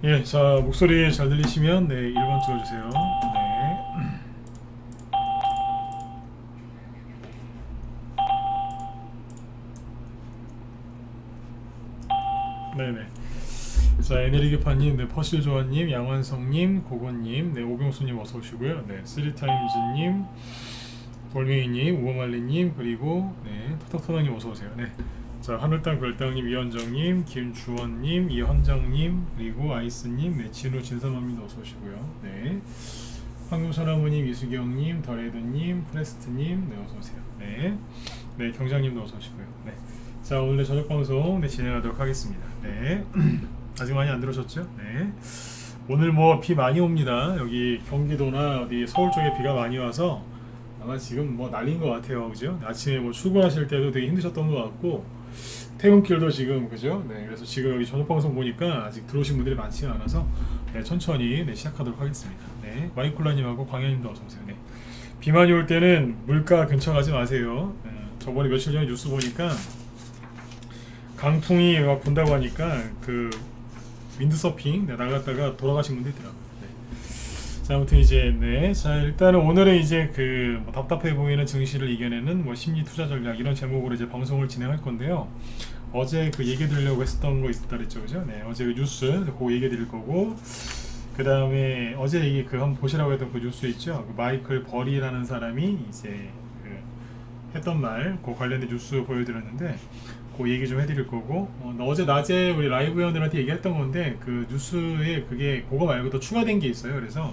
예, 자, 목소리 잘 들리시면 네, 1번 찍어주세요. 네. 네네. 자, 에네르기파님, 네, 퍼실조아님, 양완성님, 고건님, 네, 오병수님 어서 오시고요. 네, 쓰리타임즈님, 돌멩이님, 우어말리님, 그리고 네, 토닥토닥님 어서 오세요. 네. 자, 하늘땅 별땅님, 이현정님, 김주원님, 이헌정님, 그리고 아이스님, 네, 진우 진사맘님 어서 오시고요. 네. 황금소나무님, 이수경님, 더레드님, 프레스트님, 네, 어서 오세요. 네. 네, 경장님도 어서 오시고요. 네. 자, 오늘 저녁 방송 네, 진행하도록 하겠습니다. 네. 아직 많이 안 들으셨죠? 네. 오늘 뭐 비 많이 옵니다. 여기 경기도나 어디 서울 쪽에 비가 많이 와서 아마 지금 뭐 난리인 것 같아요. 그죠? 아침에 뭐 출근하실 때도 되게 힘드셨던 것 같고 퇴근길도 지금 그죠? 네. 그래서 지금 여기 저녁 방송 보니까 아직 들어오신 분들이 많지 않아서 네, 천천히 네, 시작하도록 하겠습니다. 네. 와이콜라님하고 광현님도 어서 오세요. 네. 비 많이 올 때는 물가 근처 가지 마세요. 네. 저번에 며칠 전에 뉴스 보니까 강풍이 막 분다고 하니까 그 윈드서핑 나갔다가 돌아가신 분도 있더라고요. 네. 자, 아무튼 이제 네, 자 일단은 오늘은 이제 그뭐 답답해 보이는 증시를 이겨내는 뭐 심리 투자 전략 이런 제목으로 이제 방송을 진행할 건데요. 어제 그 얘기 드리려고 했었던 거 있었다 그랬죠, 그죠? 네, 어제 그 뉴스 그거 얘기 드릴 거고 그 다음에 어제 얘기 그 한번 보시라고 했던 그 뉴스 있죠? 그 마이클 버리라는 사람이 이제 그 했던 말 그 관련된 뉴스 보여드렸는데. 그 얘기 좀 해드릴 거고 어제 낮에 우리 라이브 회원들한테 얘기했던 건데 그 뉴스에 그게 그거 말고 또 추가된 게 있어요. 그래서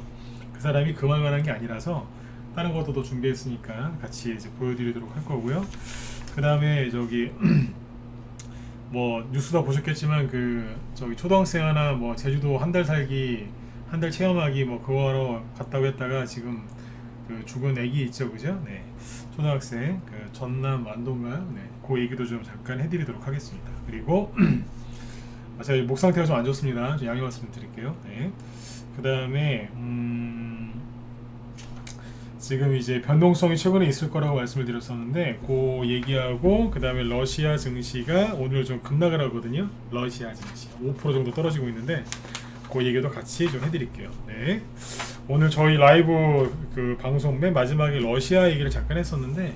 그 사람이 그 말만 한 게 아니라서 다른 것도 또 준비했으니까 같이 이제 보여드리도록 할 거고요. 그 다음에 저기 뭐 뉴스도 보셨겠지만 그 저기 초등학생 하나 뭐 제주도 한 달 살기 한 달 체험하기 뭐 그거 하러 갔다고 했다가 지금 그 죽은 애기 있죠, 그죠? 네, 초등학생 그 전남 안동가 네, 그 얘기도 좀 잠깐 해드리도록 하겠습니다. 그리고 제가 목 상태가 좀 안 좋습니다. 좀 양해 말씀 드릴게요. 네. 그 다음에 지금 이제 변동성이 최근에 있을 거라고 말씀을 드렸었는데 그 얘기하고 그 다음에 러시아 증시가 오늘 좀 급락을 하거든요. 러시아 증시 5% 정도 떨어지고 있는데 그 얘기도 같이 좀 해드릴게요. 네. 오늘 저희 라이브 그 방송 맨 마지막에 러시아 얘기를 잠깐 했었는데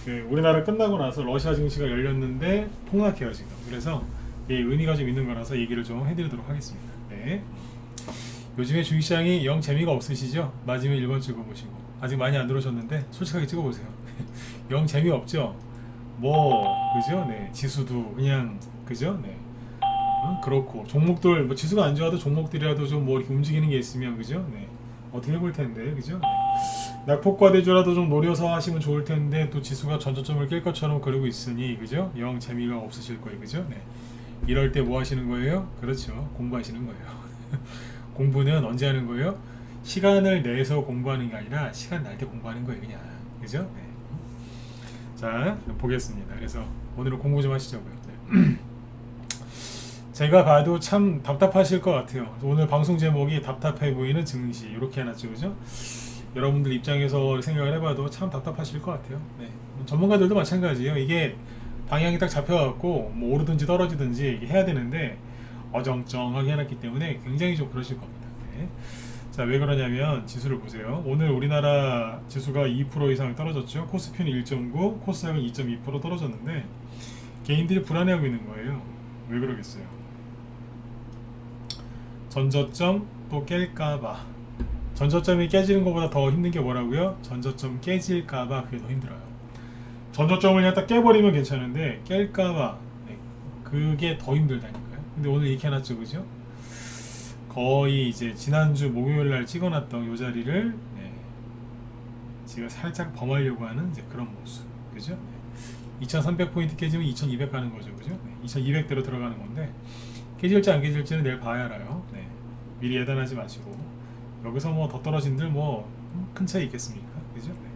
그 우리나라 끝나고 나서 러시아 증시가 열렸는데 폭락해요 지금. 그래서 이 의미가 좀 있는 거라서 얘기를 좀 해드리도록 하겠습니다. 네. 요즘에 주식시장이 영 재미가 없으시죠? 마지막에 1번 찍어보시고 아직 많이 안 들어오셨는데 솔직하게 찍어보세요. 영 재미없죠? 뭐 그죠? 네, 지수도 그냥 그죠? 네. 그렇고 종목들 뭐 지수가 안 좋아도 종목들이라도 좀 뭐 이렇게 움직이는 게 있으면 그죠? 네. 어떻게 해볼 텐데 그죠? 네. 낙폭과대주라도 좀 노려서 하시면 좋을 텐데 또 지수가 전저점을 깰 것처럼 그러고 있으니 그죠? 영 재미가 없으실 거예요, 그죠? 네. 이럴 때 뭐 하시는 거예요? 그렇죠, 공부하시는 거예요. 공부는 언제 하는 거예요? 시간을 내서 공부하는 게 아니라 시간 날 때 공부하는 거예요, 그냥 그죠? 네. 자, 보겠습니다. 그래서 오늘은 공부 좀 하시자고요. 네. 제가 봐도 참 답답하실 것 같아요. 오늘 방송 제목이 답답해 보이는 증시 이렇게 해놨죠, 그죠? 여러분들 입장에서 생각을 해봐도 참 답답하실 것 같아요. 네. 전문가들도 마찬가지예요. 이게 방향이 딱 잡혀갖고 뭐 오르든지 떨어지든지 해야 되는데 어정쩡하게 해놨기 때문에 굉장히 좀 그러실 겁니다. 네. 자, 왜 그러냐면 지수를 보세요. 오늘 우리나라 지수가 2% 이상 떨어졌죠. 코스피는 1.9, 코스닥은 2.2% 떨어졌는데 개인들이 불안해하고 있는 거예요. 왜 그러겠어요? 전저점 또 깰까봐. 전저점이 깨지는 것보다 더 힘든 게 뭐라고요? 전저점 깨질까봐 그게 더 힘들어요. 전저점을 그냥 딱 깨버리면 괜찮은데 깰까봐 네, 그게 더 힘들다니까요. 근데 오늘 이렇게 해놨죠, 그죠? 거의 이제 지난주 목요일날 찍어놨던 요 자리를 네, 지금 살짝 범하려고 하는 이제 그런 모습, 그죠? 네. 2300포인트 깨지면 2200 가는 거죠, 그죠? 네. 2200대로 들어가는 건데 깨질지 안 깨질지는 내일 봐야 알아요. 네. 미리 예단하지 마시고 여기서 뭐 더 떨어진들 뭐 큰 차이 있겠습니까, 그죠? 네.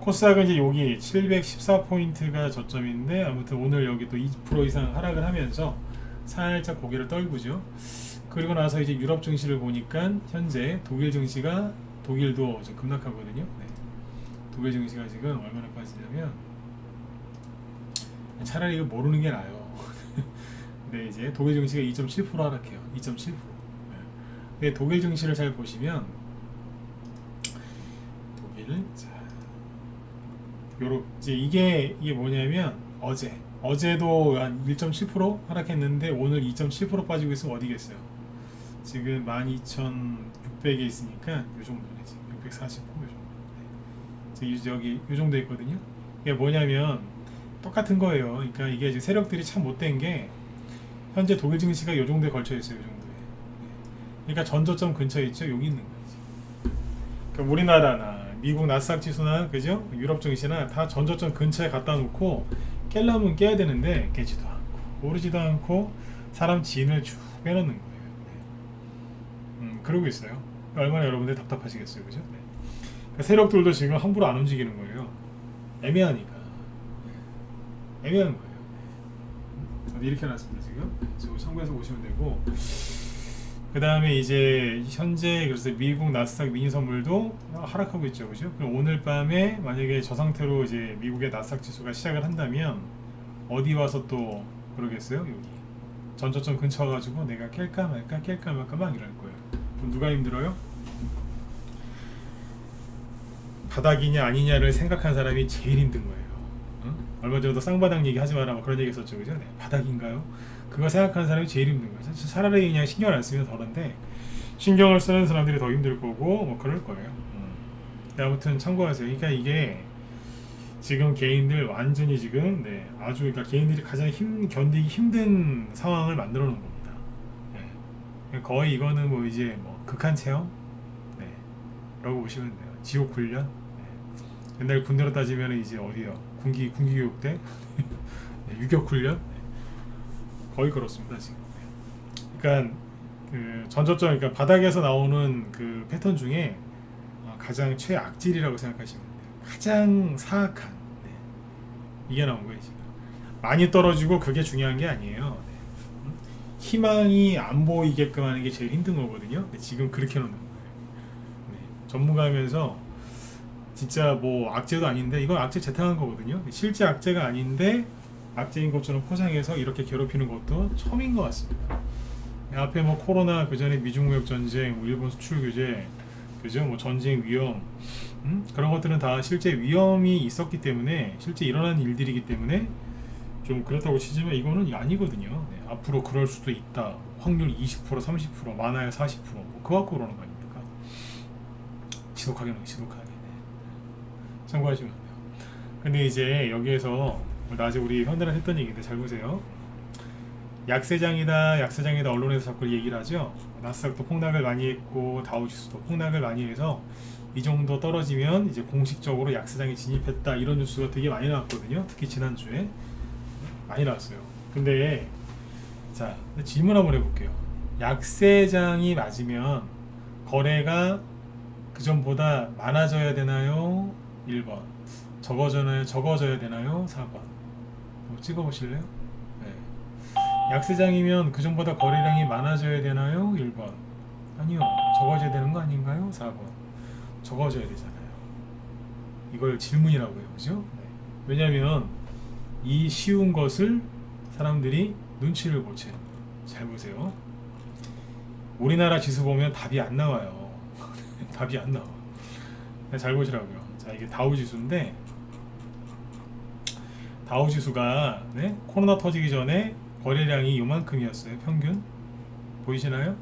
코스닥은 이제 여기 714포인트가 저점인데 아무튼 오늘 여기 또 2% 이상 하락을 하면서 살짝 고개를 떨구죠. 그리고 나서 이제 유럽 증시를 보니까 현재 독일 증시가 독일도 좀 급락하거든요. 네. 독일 증시가 지금 얼마나 빠지냐면 차라리 이거 모르는 게 나아요. 근데 이제 독일 증시가 2.7% 하락해요. 2.7%. 근데 독일 증시를 잘 보시면 독일 자 요렇 이제 이게 뭐냐면 어제도 한 1.7% 하락했는데 오늘 2.7% 빠지고 있으면 어디겠어요? 지금 12,600에 있으니까 요 정도네. 지금 649 요 정도. 네. 여기 요 정도 있거든요. 이게 뭐냐면 똑같은 거예요. 그러니까 이게 이제 세력들이 참 못된 게 현재 독일 증시가 요 정도에 걸쳐 있어요. 요 정도에. 네. 그러니까 전저점 근처에 있죠. 여기 있는 거지. 그러니까 우리나라나 미국 나스닥 지수나 그죠? 유럽 증시나 다 전저점 근처에 갖다 놓고 깰려면 깨야 되는데 깨지도 않고 오르지도 않고 사람 진을 쭉 빼놓는 거예요. 그러고 있어요. 얼마나 여러분들 답답하시겠어요, 그죠? 네. 그러니까 세력들도 지금 함부로 안 움직이는 거예요. 애매하니까. 애매한 거예요. 저도 이렇게 해놨습니다, 지금. 지금 참고해서 보시면 되고. 그 다음에 이제 현재 그래서 미국 나스닥 미니 선물도 하락하고 있죠, 그죠? 그럼 오늘 밤에 만약에 저 상태로 이제 미국의 나스닥 지수가 시작을 한다면 어디 와서 또 그러겠어요? 여기 전저점 근처 가지고 내가 깰까 말까 막 이럴 거예요. 그럼 누가 힘들어요? 바닥이냐 아니냐를 생각한 사람이 제일 힘든 거예요. 응? 얼마 전에도 쌍바닥 얘기 하지 마라 뭐 그런 얘기 했었죠, 그죠? 네, 바닥인가요? 그거 생각하는 사람이 제일 힘든 거예요. 차라리 그냥 신경 안 쓰면 덜한데 신경을 쓰는 사람들이 더 힘들 거고 뭐 그럴 거예요. 아무튼 참고하세요. 그러니까 이게 지금 개인들 완전히 지금 아주 그러니까 개인들이 가장 견디기 힘든 상황을 만들어 놓은 겁니다. 네. 거의 이거는 뭐 이제 뭐 극한 체험 라고 보시면 돼요. 지옥 훈련. 네. 옛날 군대로 따지면 이제 어디요? 군기 교육대 유격 훈련. 거의 그렇습니다 지금. 그러니까 그 전저점 그러니까 바닥에서 나오는 그 패턴 중에 가장 최악질이라고 생각하시면 돼요. 가장 사악한 이게 나온 거예요 지금. 많이 떨어지고 그게 중요한 게 아니에요. 희망이 안 보이게끔 하는 게 제일 힘든 거거든요. 지금 그렇게 놓는 거예요. 전문가면서 진짜 뭐 악재도 아닌데 이건 악재 재탕한 거거든요. 실제 악재가 아닌데 악재인 것처럼 포장해서 이렇게 괴롭히는 것도 처음인 것 같습니다. 앞에 뭐 코로나, 그 전에 미중 무역 전쟁, 뭐 일본 수출 규제, 그죠? 뭐 전쟁 위험, 그런 것들은 다 실제 위험이 있었기 때문에 실제 일어난 일들이기 때문에 좀 그렇다고 치지만 이거는 아니거든요. 네, 앞으로 그럴 수도 있다. 확률 20%, 30%, 많아야 40%, 뭐 그거 갖고 그러는 거 아닙니까? 지독하게 지독하게. 네. 참고하시면 돼요. 근데 이제 여기에서 낮에 우리 현대랑 했던 얘기인데 잘 보세요. 약세장이다 언론에서 자꾸 얘기를 하죠. 나스닥도 폭락을 많이 했고 다우지수도 폭락을 많이 해서 이 정도 떨어지면 이제 공식적으로 약세장에 진입했다 이런 뉴스가 되게 많이 나왔거든요. 특히 지난주에 많이 나왔어요. 근데 자 질문 한번 해볼게요. 약세장이 맞으면 거래가 그전보다 많아져야 되나요? 1번 적어져야 되나요? 4번 찍어보실래요? 네. 약세장이면 그전보다 거래량이 많아져야 되나요? 1번 아니요 적어져야 되는 거 아닌가요? 4번 적어져야 되잖아요. 이걸 질문이라고 해요, 그죠? 네. 왜냐면 이 쉬운 것을 사람들이 눈치를 못 채는 거예요. 잘 보세요. 우리나라 지수 보면 답이 안 나와요. 답이 안 나와. 잘 보시라고요. 자, 이게 다우지수인데 다우지수가 코로나 터지기 전에 거래량이 요만큼이었어요. 평균 보이시나요?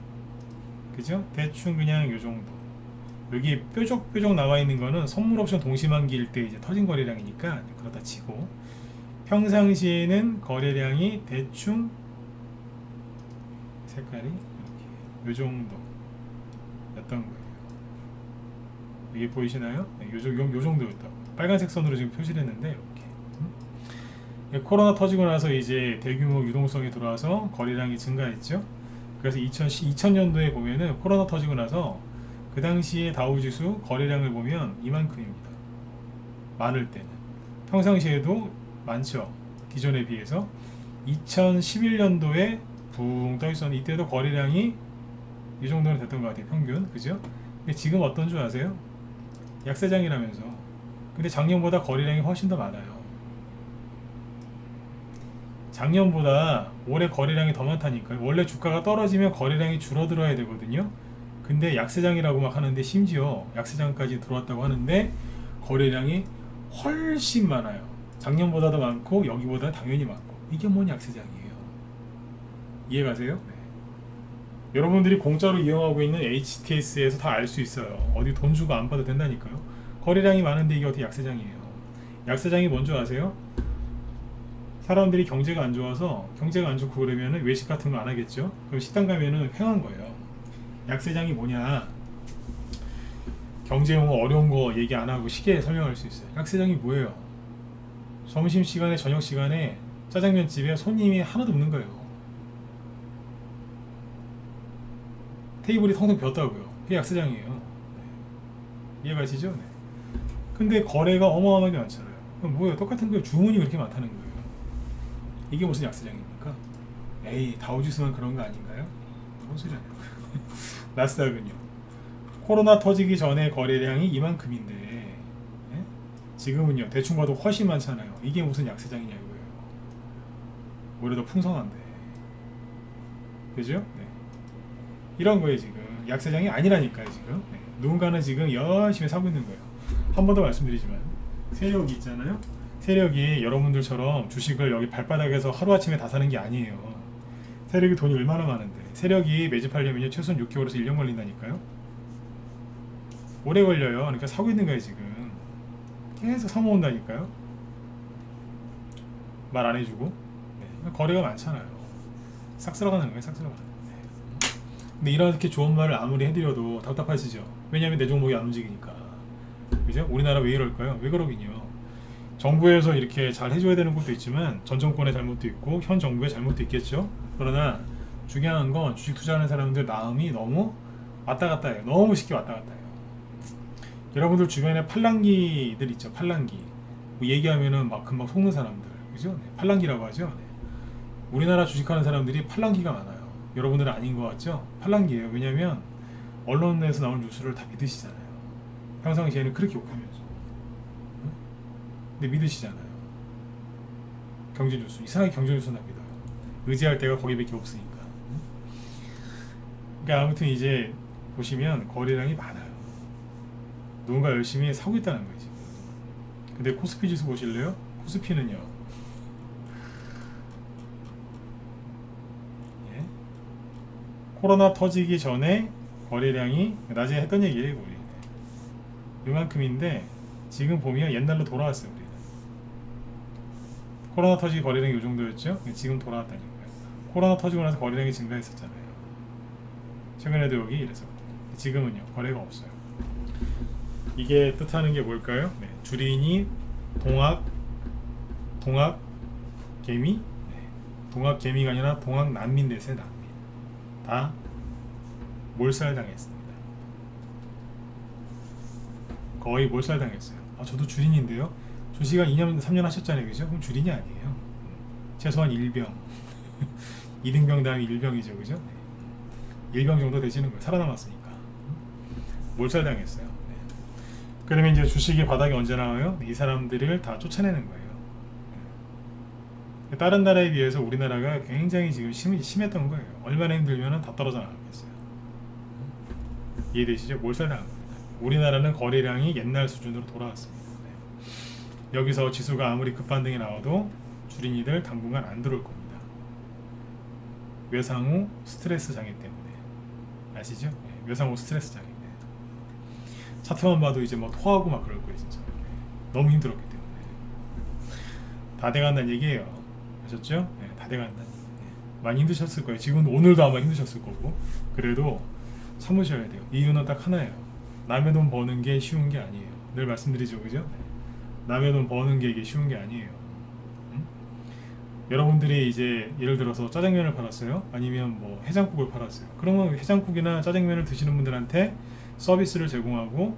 그죠? 대충 그냥 요 정도. 여기 뾰족뾰족 나와 있는 거는 선물 옵션 동시만기일 때 이제 터진 거래량이니까 그렇다 치고 평상시에는 거래량이 대충 색깔이 이렇게 요 정도 였던 거예요. 이게 보이시나요? 요 정도였다고. 빨간색 선으로 지금 표시를 했는데 이렇게. 코로나 터지고 나서 이제 대규모 유동성이 들어와서 거래량이 증가했죠. 그래서 2000년도에 보면은 코로나 터지고 나서 그 당시에 다우지수 거래량을 보면 이만큼입니다. 많을 때는. 평상시에도 많죠. 기존에 비해서. 2011년도에 붕 떠있었는데 이때도 거래량이 이 정도는 됐던 것 같아요. 평균. 그죠? 근데 지금 어떤 줄 아세요? 약세장이라면서. 근데 작년보다 거래량이 훨씬 더 많아요. 작년보다 올해 거래량이 더 많다니까요. 원래 주가가 떨어지면 거래량이 줄어들어야 되거든요. 근데 약세장이라고 막 하는데, 심지어 약세장까지 들어왔다고 하는데 거래량이 훨씬 많아요. 작년보다도 많고 여기보다 당연히 많고. 이게 뭔 약세장이에요. 이해가세요? 네. 여러분들이 공짜로 이용하고 있는 HTS에서 다 알 수 있어요. 어디 돈 주고 안 봐도 된다니까요. 거래량이 많은데 이게 어떻게 약세장이에요. 약세장이 뭔지 아세요? 사람들이 경제가 안 좋아서, 경제가 안 좋고 그러면은 외식 같은 거 안 하겠죠. 그럼 식당 가면은 횡한 거예요. 약세장이 뭐냐, 경제 용어 어려운 거 얘기 안 하고 쉽게 설명할 수 있어요. 약세장이 뭐예요? 점심시간에, 저녁시간에 짜장면집에 손님이 하나도 없는 거예요. 테이블이 텅텅 비었다고요. 그게 약세장이에요. 네. 이해가시죠? 네. 근데 거래가 어마어마하게 많잖아요. 그럼 뭐예요? 똑같은 거예요. 주문이 그렇게 많다는 거예요. 이게 무슨 약세장입니까? 에이, 다우지수만 그런 거 아닌가요? 무슨 소리야. 나스닥은요, 코로나 터지기 전에 거래량이 이만큼인데, 예? 지금은요 대충 봐도 훨씬 많잖아요. 이게 무슨 약세장이냐 이거예요. 오히려 더 풍성한데, 그죠? 네. 이런 거예요. 지금 약세장이 아니라니까요. 지금 네. 누군가는 지금 열심히 사고 있는 거예요. 한 번 더 말씀드리지만, 세력이 있잖아요. 세력이 여러분들처럼 주식을 여기 발바닥에서 하루아침에 다 사는 게 아니에요. 세력이 돈이 얼마나 많은데, 세력이 매집하려면 최소한 6개월에서 1년 걸린다니까요. 오래 걸려요. 그러니까 사고 있는 거예요. 지금 계속 사모은다니까요. 말 안 해주고. 네. 거래가 많잖아요. 싹 쓸어가는 거예요. 싹 쓸어가는 거예요. 네. 근데 이렇게 좋은 말을 아무리 해드려도 답답하시죠. 왜냐하면 내 종목이 안 움직이니까. 그죠? 우리나라 왜 이럴까요? 왜 그러긴요. 정부에서 이렇게 잘 해줘야 되는 것도 있지만 전 정권의 잘못도 있고 현 정부의 잘못도 있겠죠. 그러나 중요한 건 주식 투자하는 사람들 마음이 너무 왔다 갔다 해요. 너무 쉽게 왔다 갔다 해요. 여러분들 주변에 팔랑귀들 있죠. 팔랑귀. 뭐 얘기하면은 막 금방 속는 사람들, 그죠? 네. 팔랑귀라고 하죠. 네. 우리나라 주식하는 사람들이 팔랑귀가 많아요. 여러분들은 아닌 것 같죠? 팔랑귀예요. 왜냐면 언론에서 나온 뉴스를 다 믿으시잖아요. 평상시에는 그렇게 욕하면서. 응? 근데 믿으시잖아요. 경제 뉴스, 이상하게 경제 뉴스나 믿어요. 의지할 데가 거기밖에 없으니까. 응? 그러니까 아무튼 이제 보시면 거래량이 많아요. 누군가 열심히 사고 있다는 거예요 지금. 근데 코스피 지수 보실래요? 코스피는요, 예? 코로나 터지기 전에 거래량이, 낮에 했던 얘기예요 우리. 이만큼인데 지금 보면 옛날로 돌아왔어요. 우리는 코로나 터지기 거래량이 이 정도였죠. 지금 돌아왔다니까요. 코로나 터지고 나서 거래량이 증가했었잖아요. 최근에도 여기 이래서. 지금은요 거래가 없어요. 이게 뜻하는 게 뭘까요? 네, 주린이 동학개미? 네, 동학개미가 아니라 동학난민 됐어요. 난민. 다 몰살당했습니다. 거의 몰살당했어요. 아, 저도 주린인데요. 주식한 2년 3년 하셨잖아요. 그죠? 그럼 주린이 아니에요. 최소한 1병 2등병 다음에 1병이죠. 그죠? 네. 1병 정도 되시는 거예요. 살아남았으니까. 몰살당했어요. 그러면 이제 주식이 바닥이 언제 나와요? 이 사람들을 다 쫓아내는 거예요. 다른 나라에 비해서 우리나라가 굉장히 지금 심했던 거예요. 얼마나 힘들면 다 떨어져 나가겠어요. 이해되시죠? 몰살당한 겁니다. 우리나라는 거래량이 옛날 수준으로 돌아왔습니다. 네. 여기서 지수가 아무리 급반등이 나와도 주린이들 당분간 안 들어올 겁니다. 외상후 스트레스 장애 때문에. 아시죠? 네. 외상후 스트레스 장애. 차트만 봐도 이제 뭐 토하고 막 그럴 거예요 진짜. 너무 힘들었기 때문에. 다 돼간다는 얘기예요. 아셨죠? 네, 다 돼간다는 얘기. 많이 힘드셨을 거예요. 지금 오늘도 아마 힘드셨을 거고. 그래도 참으셔야 돼요. 이유는 딱 하나예요. 남의 돈 버는 게 쉬운 게 아니에요. 늘 말씀드리죠, 그죠? 네. 남의 돈 버는 게 이게 쉬운 게 아니에요. 응? 여러분들이 이제 예를 들어서 짜장면을 팔았어요. 아니면 뭐 해장국을 팔았어요. 그러면 해장국이나 짜장면을 드시는 분들한테 서비스를 제공하고,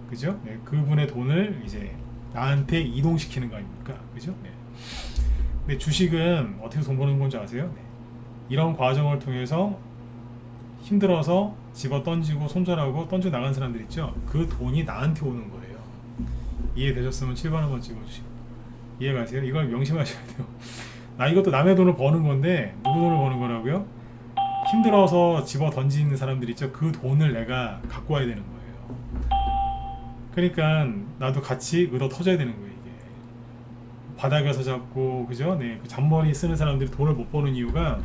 그죠? 네, 그분의 돈을 이제 나한테 이동시키는 거 아닙니까? 그죠? 네. 근데 주식은 어떻게 돈 버는 건지 아세요? 네. 이런 과정을 통해서 힘들어서 집어 던지고 손절하고 던져 나간 사람들 있죠? 그 돈이 나한테 오는 거예요. 이해되셨으면 7번 한번 찍어주시고. 이해가세요? 이걸 명심하셔야 돼요. 이것도 남의 돈을 버는 건데 누구 돈을 버는 거라고요? 힘들어서 집어 던지는 사람들 있죠. 그 돈을 내가 갖고 와야 되는 거예요. 그러니까 나도 같이 얻어 터져야 되는 거예요. 이게 바닥에서 잡고, 그죠? 네, 그 잔머리 쓰는 사람들이 돈을 못 버는 이유가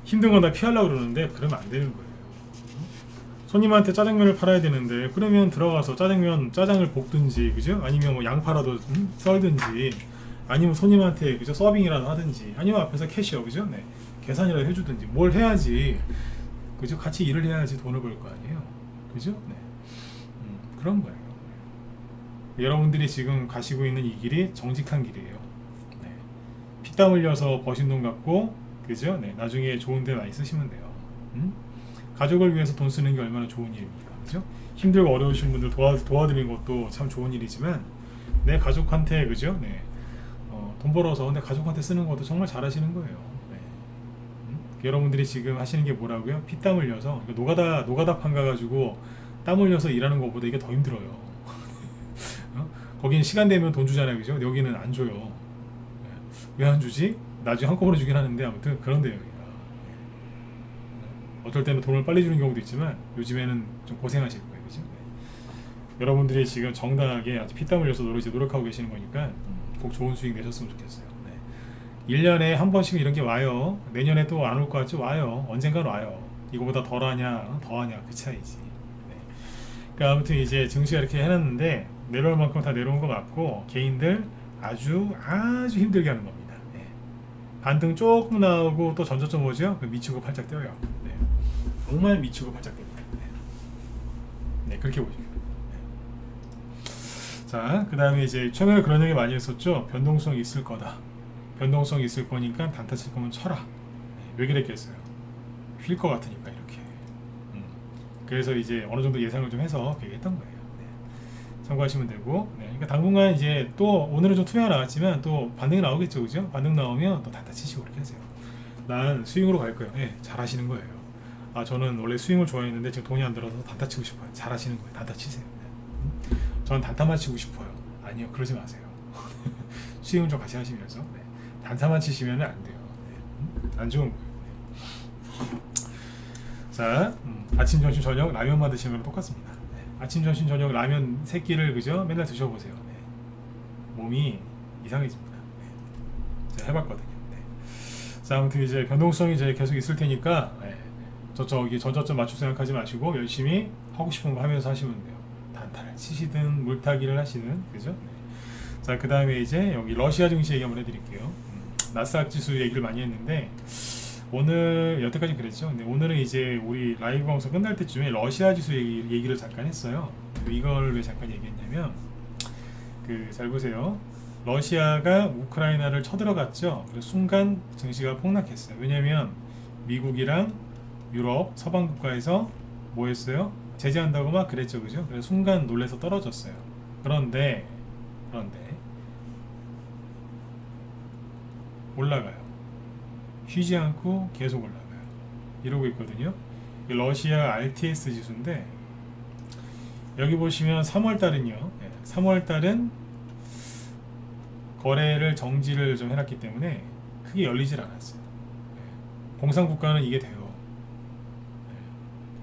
힘든 건 다 피하려고 그러는데 그러면 안 되는 거예요. 손님한테 짜장면을 팔아야 되는데 그러면 들어가서 짜장을 볶든지, 그죠? 아니면 뭐 양파라도 썰든지, 아니면 손님한테, 그죠? 서빙이라도 하든지, 아니면 앞에서 캐셔, 그죠? 네, 계산이라도 해주든지 뭘 해야지, 그죠? 같이 일을 해야지 돈을 벌 거 아니에요, 그죠? 네. 그런 거예요. 여러분들이 지금 가시고 있는 이 길이 정직한 길이에요. 네. 피땀 흘려서 버신 돈 갖고, 그죠? 네, 나중에 좋은 데 많이 쓰시면 돼요. 가족을 위해서 돈 쓰는 게 얼마나 좋은 일입니까, 그죠? 힘들고 어려우신 분들 도와드리는 것도 참 좋은 일이지만 내 가족한테, 그죠? 네, 돈 벌어서 내 가족한테 쓰는 것도 정말 잘하시는 거예요. 네. 여러분들이 지금 하시는 게 뭐라고요? 피땀 흘려서 노가다 판 가가지고 땀 흘려서 일하는 것보다 이게 더 힘들어요. 거기는 시간 되면 돈 주잖아요, 그죠? 여기는 안 줘요. 네. 왜 안 주지? 나중에 한꺼번에 주긴 하는데 아무튼 그런데요. 어떨 때는 돈을 빨리 주는 경우도 있지만 요즘에는 좀 고생하실 거예요, 그죠? 네. 여러분들이 지금 정당하게 아주 피땀 흘려서 노력하고 계시는 거니까 꼭 좋은 수익 내셨으면 좋겠어요. 네. 1년에 한 번씩 이런 게 와요. 내년에 또 안 올 것 같죠? 와요. 언젠간 와요. 이거보다 덜하냐 더하냐 그 차이지. 네. 그러니까 아무튼 이제 증시가 이렇게 해놨는데 내려올 만큼 다 내려온 거 맞고 개인들 아주 힘들게 하는 겁니다. 네. 반등 조금 나오고 또 전저점 오죠? 미치고 팔짝 뛰어요. 네. 정말 미치고 팔짝 됩니다. 네, 그렇게 보시면. 네. 자, 그 다음에 이제 최근에 그런 얘기 많이 했었죠. 변동성이 있을 거다. 변동성이 있을 거니까 단타 칠 거면 쳐라. 네, 왜 그랬겠어요? 휠 거 같으니까 이렇게. 그래서 이제 어느 정도 예상을 좀 해서 얘기했던 거예요. 네. 참고하시면 되고. 네, 그러니까 당분간 이제 또 오늘은 좀 투매가 나왔지만 또 반등이 나오겠죠, 그죠? 반등 나오면 또 단타 치시고 그렇게 하세요. 난 스윙으로 갈 거예요. 네, 잘 하시는 거예요. 저는 원래 스윙을 좋아했는데 지금 돈이 안 들어서 단타 치고 싶어요. 잘 하시는 거예요. 단타 치세요. 저는 단타만 치고 싶어요. 아니요, 그러지 마세요. 스윙을 좀 같이 하시면서. 네. 단타만 치시면 안 돼요. 네. 안 좋은 거예요. 네. 자, 아침, 점심, 저녁 라면만 드시는 거랑 똑같습니다. 네. 아침, 점심, 저녁 라면 3끼를, 그죠? 맨날 드셔보세요. 네. 몸이 이상해집니다. 네. 제가 해봤거든요. 네. 자, 아무튼 이제 변동성이 이제 계속 있을 테니까, 네. 저기 전저점 맞출 생각하지 마시고 열심히 하고 싶은 거 하면서 하시면 돼요. 단타를 치시든 물타기를 하시든, 그죠? 네. 자, 그 다음에 이제 여기 러시아 증시 얘기 한번 해드릴게요. 나스닥 지수 얘기를 많이 했는데 오늘 여태까지 그랬죠. 근데 오늘은 이제 우리 라이브 방송 끝날 때쯤에 러시아 지수 얘기를 잠깐 했어요. 이걸 왜 잠깐 얘기했냐면 잘 보세요. 러시아가 우크라이나를 쳐들어갔죠. 그래서 순간 증시가 폭락했어요. 왜냐면 미국이랑 유럽 서방 국가에서 뭐 했어요? 제재한다고 막 그랬죠, 그죠? 그래서 순간 놀래서 떨어졌어요. 그런데 올라가요. 쉬지 않고 계속 올라가요. 이러고 있거든요. 러시아 RTS 지수인데 여기 보시면 3월달은요. 3월달은 거래를 정지를 좀 해놨기 때문에 크게 열리질 않았어요. 공산국가는 이게 돼요.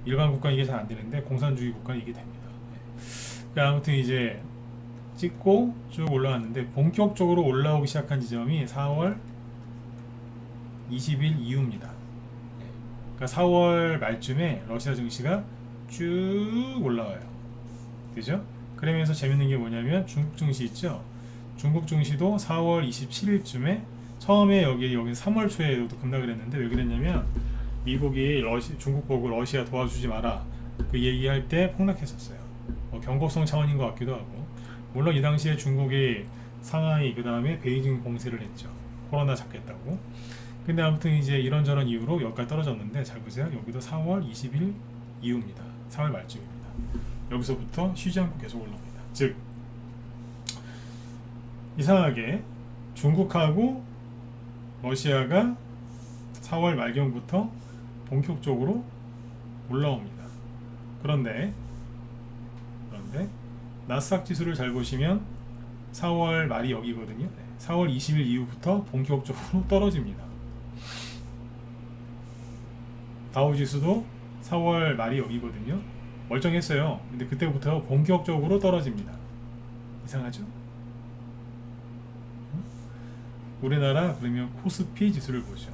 일반 국가는 이게 잘 안 되는데 공산주의 국가는 이게 됩니다. 그러니까 아무튼 이제 찍고 쭉 올라왔는데 본격적으로 올라오기 시작한 지점이 4월 20일 이후입니다. 그러니까 4월 말쯤에 러시아 증시가 쭉 올라와요. 그죠? 그러면서 재밌는 게 뭐냐면 중국 증시 있죠? 중국 증시도 4월 27일쯤에 처음에 여기는 3월 초에도 급락을 했는데 왜 그랬냐면 미국이 중국 보고 러시아 도와주지 마라 그 얘기할 때 폭락했었어요. 경고성 차원인 것 같기도 하고 물론 이 당시에 중국이 상하이 그 다음에 베이징 공세를 했죠. 코로나 잡겠다고. 근데 아무튼 이제 이런저런 이유로 여기까지 떨어졌는데 잘 보세요. 여기도 4월 20일 이후입니다. 4월 말쯤입니다. 여기서부터 쉬지 않고 계속 올라옵니다. 즉 이상하게 중국하고 러시아가 4월 말경부터 본격적으로 올라옵니다. 그런데 나스닥 지수를 잘 보시면 4월 말이 여기거든요. 4월 20일 이후부터 본격적으로 떨어집니다. 다우지수도 4월 말이 여기거든요. 멀쩡했어요. 근데 그때부터 본격적으로 떨어집니다. 이상하죠? 우리나라 그러면 코스피 지수를 보죠.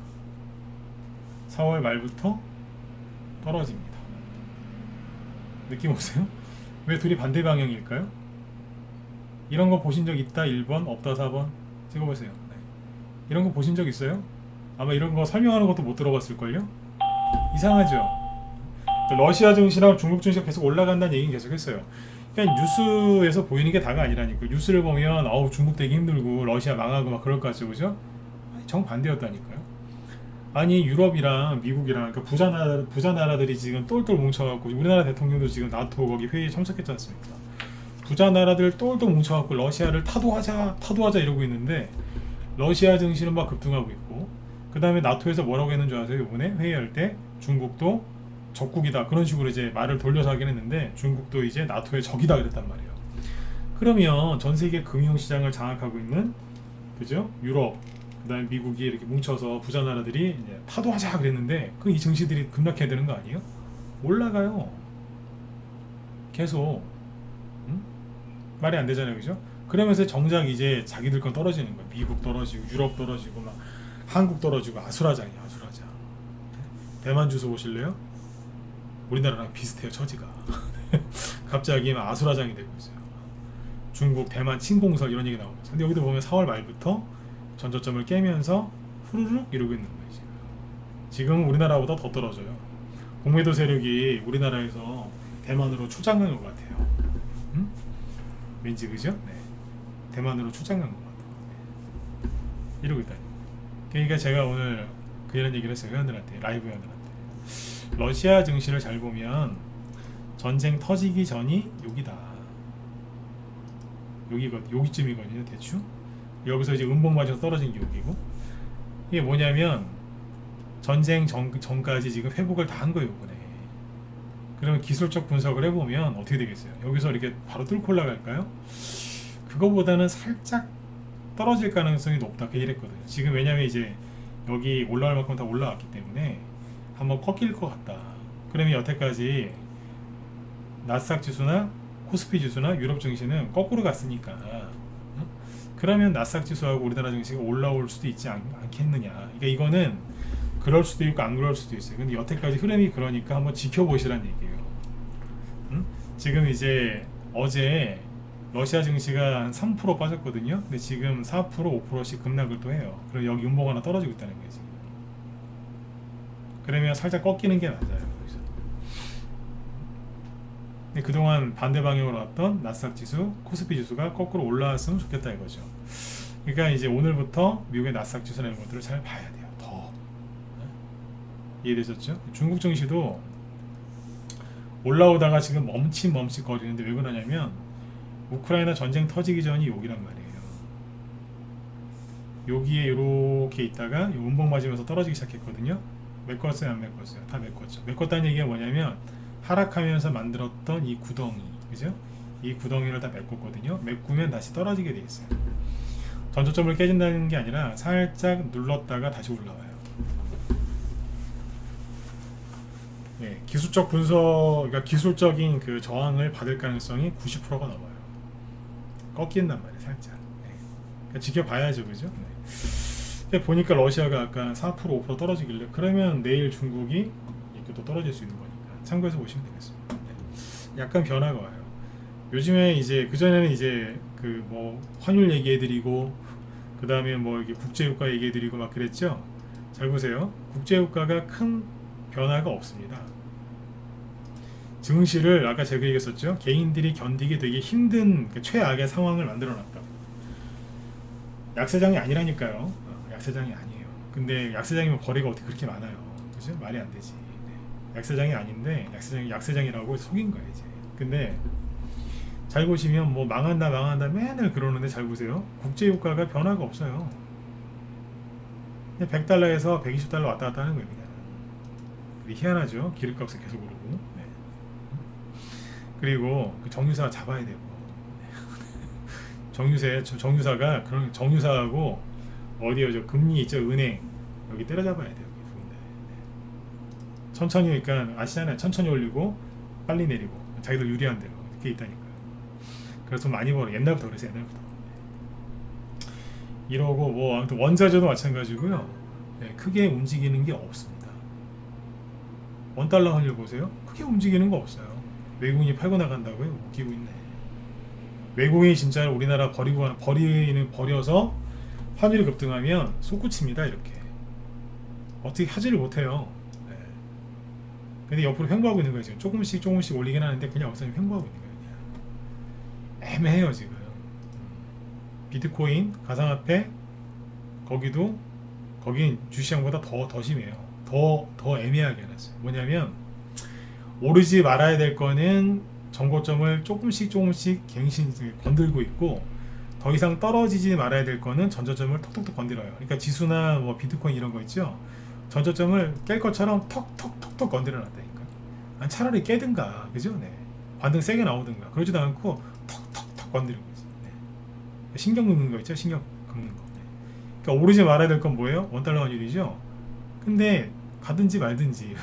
4월 말부터 떨어집니다. 느낌 오세요? 왜 둘이 반대 방향일까요? 이런 거 보신 적 있다 1번, 없다 4번 찍어보세요. 네. 이런 거 보신 적 있어요? 아마 이런 거 설명하는 것도 못 들어봤을걸요? 이상하죠? 러시아 증시랑 중국 증시가 계속 올라간다는 얘기는 계속 했어요. 그러니까 뉴스에서 보이는 게 다가 아니라니까. 뉴스를 보면 어우 중국 되기 힘들고 러시아 망하고 막 그럴 것 같죠, 그죠? 정반대였다니까요. 아니 유럽이랑 미국이랑 그러니까 부자 나라들이 지금 똘똘 뭉쳐갖고, 우리나라 대통령도 지금 나토 거기 회의에 참석했지 않습니까? 부자 나라들 똘똘 뭉쳐갖고 러시아를 타도하자 이러고 있는데, 러시아 증시는 막 급등하고 있고, 그 다음에 나토에서 뭐라고 했는 줄 아세요? 이번에 회의할 때 중국도 적국이다 그런 식으로 이제 말을 돌려서 하긴 했는데, 중국도 이제 나토의 적이다 그랬단 말이에요. 그러면 전 세계 금융시장을 장악하고 있는, 그죠? 유럽, 그 다음에 미국이 이렇게 뭉쳐서 부자 나라들이 이제 타도하자 그랬는데, 그 이 증시들이 급락해야 되는 거 아니에요? 올라가요. 계속. 말이 안 되잖아요, 그죠? 그러면서 정작 이제 자기들 건 떨어지는 거예요. 미국 떨어지고 유럽 떨어지고 막 한국 떨어지고 아수라장이야, 아수라장. 대만 주소 보실래요? 우리나라랑 비슷해요, 처지가. 갑자기 막 아수라장이 되고 있어요. 중국, 대만, 침공설 이런 얘기 나오면서. 근데 여기도 보면 4월 말부터 전저점을 깨면서 후루룩 이러고 있는 거예요, 지금. 지금 우리나라보다 더 떨어져요. 공매도 세력이 우리나라에서 대만으로 출장 간 것 같아요. 왠지 그죠? 네. 대만으로 출장 간 것 같아요. 네. 이러고 있다니. 그러니까 제가 오늘 이런 얘기를 했어요. 회원들한테, 라이브 회원들한테. 러시아 증시를 잘 보면 전쟁 터지기 전이 여기다. 여기쯤이거든요, 대충. 여기서 이제 음봉 맞아서 떨어진 게 여기고, 이게 뭐냐면 전쟁 전까지 지금 회복을 다 한 거예요, 이번에. 그러면 기술적 분석을 해보면 어떻게 되겠어요? 여기서 이렇게 바로 뚫고 올라갈까요? 그거보다는 살짝 떨어질 가능성이 높다, 그 이랬거든요. 지금 왜냐면 이제 여기 올라갈 만큼 다 올라왔기 때문에 한번 꺾일 것 같다. 그러면 여태까지 나스닥 지수나 코스피 지수나 유럽 증시는 거꾸로 갔으니까, 그러면 나스닥 지수하고 우리나라 증시가 올라올 수도 있지 않겠느냐. 그러니까 이거는 그럴 수도 있고 안 그럴 수도 있어요. 근데 여태까지 흐름이 그러니까 한번 지켜보시란 얘기예요. 지금 이제 어제 러시아 증시가 한 3% 빠졌거든요. 근데 지금 4% 5%씩 급락을 또 해요. 그리고 여기 음봉 하나 떨어지고 있다는 거예요, 지금. 그러면 살짝 꺾이는 게 맞아요, 여기서. 근데 그동안 반대 방향으로 왔던 나스닥 지수, 코스피 지수가 거꾸로 올라왔으면 좋겠다 이거죠. 그러니까 이제 오늘부터 미국의 나스닥 지수나 이런 것들을 잘 봐야 돼요. 더. 이해되셨죠? 중국 증시도 올라오다가 지금 멈칫 거리는데 왜 그러냐면 우크라이나 전쟁 터지기 전이 여기란 말이에요. 여기에 이렇게 있다가 음봉 맞으면서 떨어지기 시작했거든요. 메꿨어요, 안 메꿨어요? 다 메꿨죠. 메꿨다는 얘기가 뭐냐면 하락하면서 만들었던 이 구덩이, 그죠? 이 구덩이를 다 메꿨거든요. 메꾸면 다시 떨어지게 돼 있어요. 전저점을 깨진다는 게 아니라 살짝 눌렀다가 다시 올라와요. 네, 기술적 분석, 그러니까 기술적인 그 저항을 받을 가능성이 90%가 넘어요. 꺾인단 말이에요, 살짝. 네. 그러니까 지켜봐야죠, 그죠? 네. 보니까 러시아가 아까 4% 5% 떨어지길래, 그러면 내일 중국이 이렇게 또 떨어질 수 있는 거니까 참고해서 보시면 되겠습니다. 네. 약간 변화가 와요. 요즘에 이제 그전에는 이제 그 뭐 환율 얘기해드리고, 그 다음에 뭐 이게 국제유가 얘기해드리고 막 그랬죠. 잘 보세요. 국제유가가 큰 변화가 없습니다. 증시를 아까 제가 얘기했었죠. 개인들이 견디기 되게 힘든 최악의 상황을 만들어 놨다. 약세장이 아니라니까요. 약세장이 아니에요. 근데 약세장이면 거래가 어떻게 그렇게 많아요. 그죠? 말이 안 되지. 네. 약세장이 아닌데 약세장이라고 속인 거예요, 이제. 근데 잘 보시면 뭐 망한다 맨날 그러는데, 잘 보세요. 국제유가가 변화가 없어요. 100달러에서 120달러 왔다 갔다 하는 거예요, 그냥. 희한하죠. 기름값은 계속 오르고. 네. 그리고 그 정유사 잡아야 되고. 정유사가 그런 정유사하고 어디요? 저 금리 있죠? 은행 여기 때려잡아야 돼요. 여기 두 군데. 천천히 그러니까 아시잖아요. 천천히 올리고 빨리 내리고 자기들 유리한 대로 이렇게 있다니까요. 그래서 많이 벌어. 옛날부터 그래서 옛날부터. 이러고 뭐 아무튼 원자재도 마찬가지고요. 네, 크게 움직이는 게 없습니다. 원달러 환율 보세요. 크게 움직이는 거 없어요. 외국인이 팔고 나간다고요? 웃기고 있네. 외국인이 진짜 우리나라 버려서 환율이 급등하면 솟구칩니다. 이렇게 어떻게 하지를 못해요. 네. 근데 옆으로 횡보하고 있는 거예요. 지금 조금씩 올리긴 하는데 그냥 어서 횡보하고 있는 거예요. 그냥. 애매해요 지금. 비트코인 가상화폐 거긴 주시장보다 더 심해요. 더 애매하게 해놨어요. 뭐냐면 오르지 말아야 될 거는 정고점을 조금씩 갱신 건들고 있고 더 이상 떨어지지 말아야 될 거는 전저점을 톡톡톡 건드려요. 그러니까 지수나 뭐 비트코인 이런 거 있죠. 전저점을 깰 것처럼 톡톡톡 건드려 놨다니까. 아니, 차라리 깨든가, 그죠? 네. 반등 세게 나오든가. 그러지도 않고 톡톡톡 건드리고 있어요. 네. 신경 긁는 거 있죠? 신경 긁는 거. 네. 그러니까 오르지 말아야 될 건 뭐예요? 원달러 환율이죠. 근데 가든지 말든지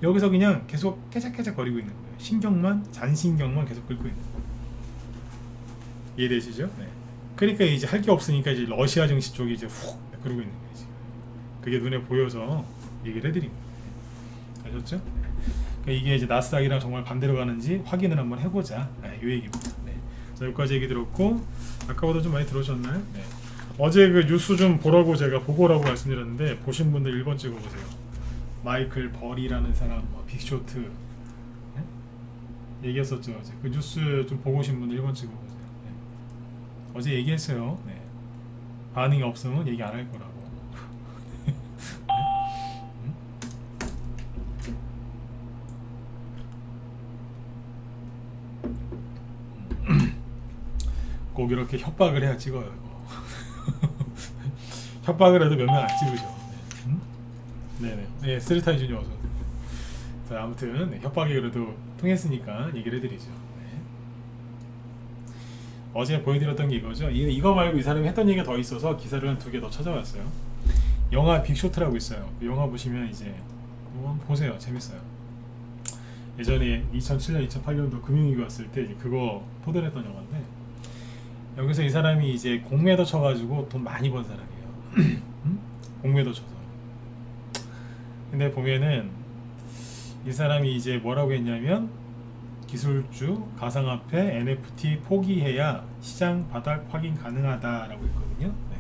여기서 그냥 계속 깨작깨작 거리고 있는 거예요. 잔신경만 계속 긁고 있는 거예요. 이해되시죠? 네. 그러니까 이제 할 게 없으니까 이제 러시아 증시 쪽이 이제 훅 그러고 있는 거예요. 지금. 그게 눈에 보여서 얘기를 해드린 거예요. 아셨죠? 그러니까 이게 이제 나스닥이랑 정말 반대로 가는지 확인을 한번 해보자. 네, 이 얘기입니다. 네. 자, 여기까지 얘기 들었고 아까보다 좀 많이 들으셨나요? 네. 어제 그 뉴스 좀 보라고 제가 보고라고 말씀드렸는데 보신 분들 1번 찍어보세요. 마이클 버리라는 사람, 빅쇼트 네? 얘기했었죠. 어제. 그 뉴스 좀 보고 오신 분들 1번 찍어보세요. 네. 어제 얘기했어요. 네. 반응이 없으면 얘기 안 할 거라고. 네? 꼭 이렇게 협박을 해야 찍어요. 이거. 협박을 해도 몇 명 안 찍으죠. 네. 네네. 네, 스리타이 주니어 어서. 자, 아무튼 네, 협박이 그래도 통했으니까 얘기를 해드리죠. 네. 어제 보여드렸던 게 이거죠. 이거 말고 이 사람이 했던 얘기가 더 있어서 기사를 한 2개 더 찾아왔어요. 영화 빅쇼트라고 있어요. 그 영화 보시면 이제 한번 보세요. 재밌어요. 예전에 2007년, 2008년도 금융위기 왔을 때 이제 그거 포대했던 영화인데 여기서 이 사람이 이제 공매도 쳐가지고 돈 많이 번 사람이에요. 공매도 쳐서. 근데 보면은 이 사람이 이제 뭐라고 했냐면 기술주, 가상화폐, NFT 포기해야 시장 바닥 확인 가능하다라고 했거든요. 네.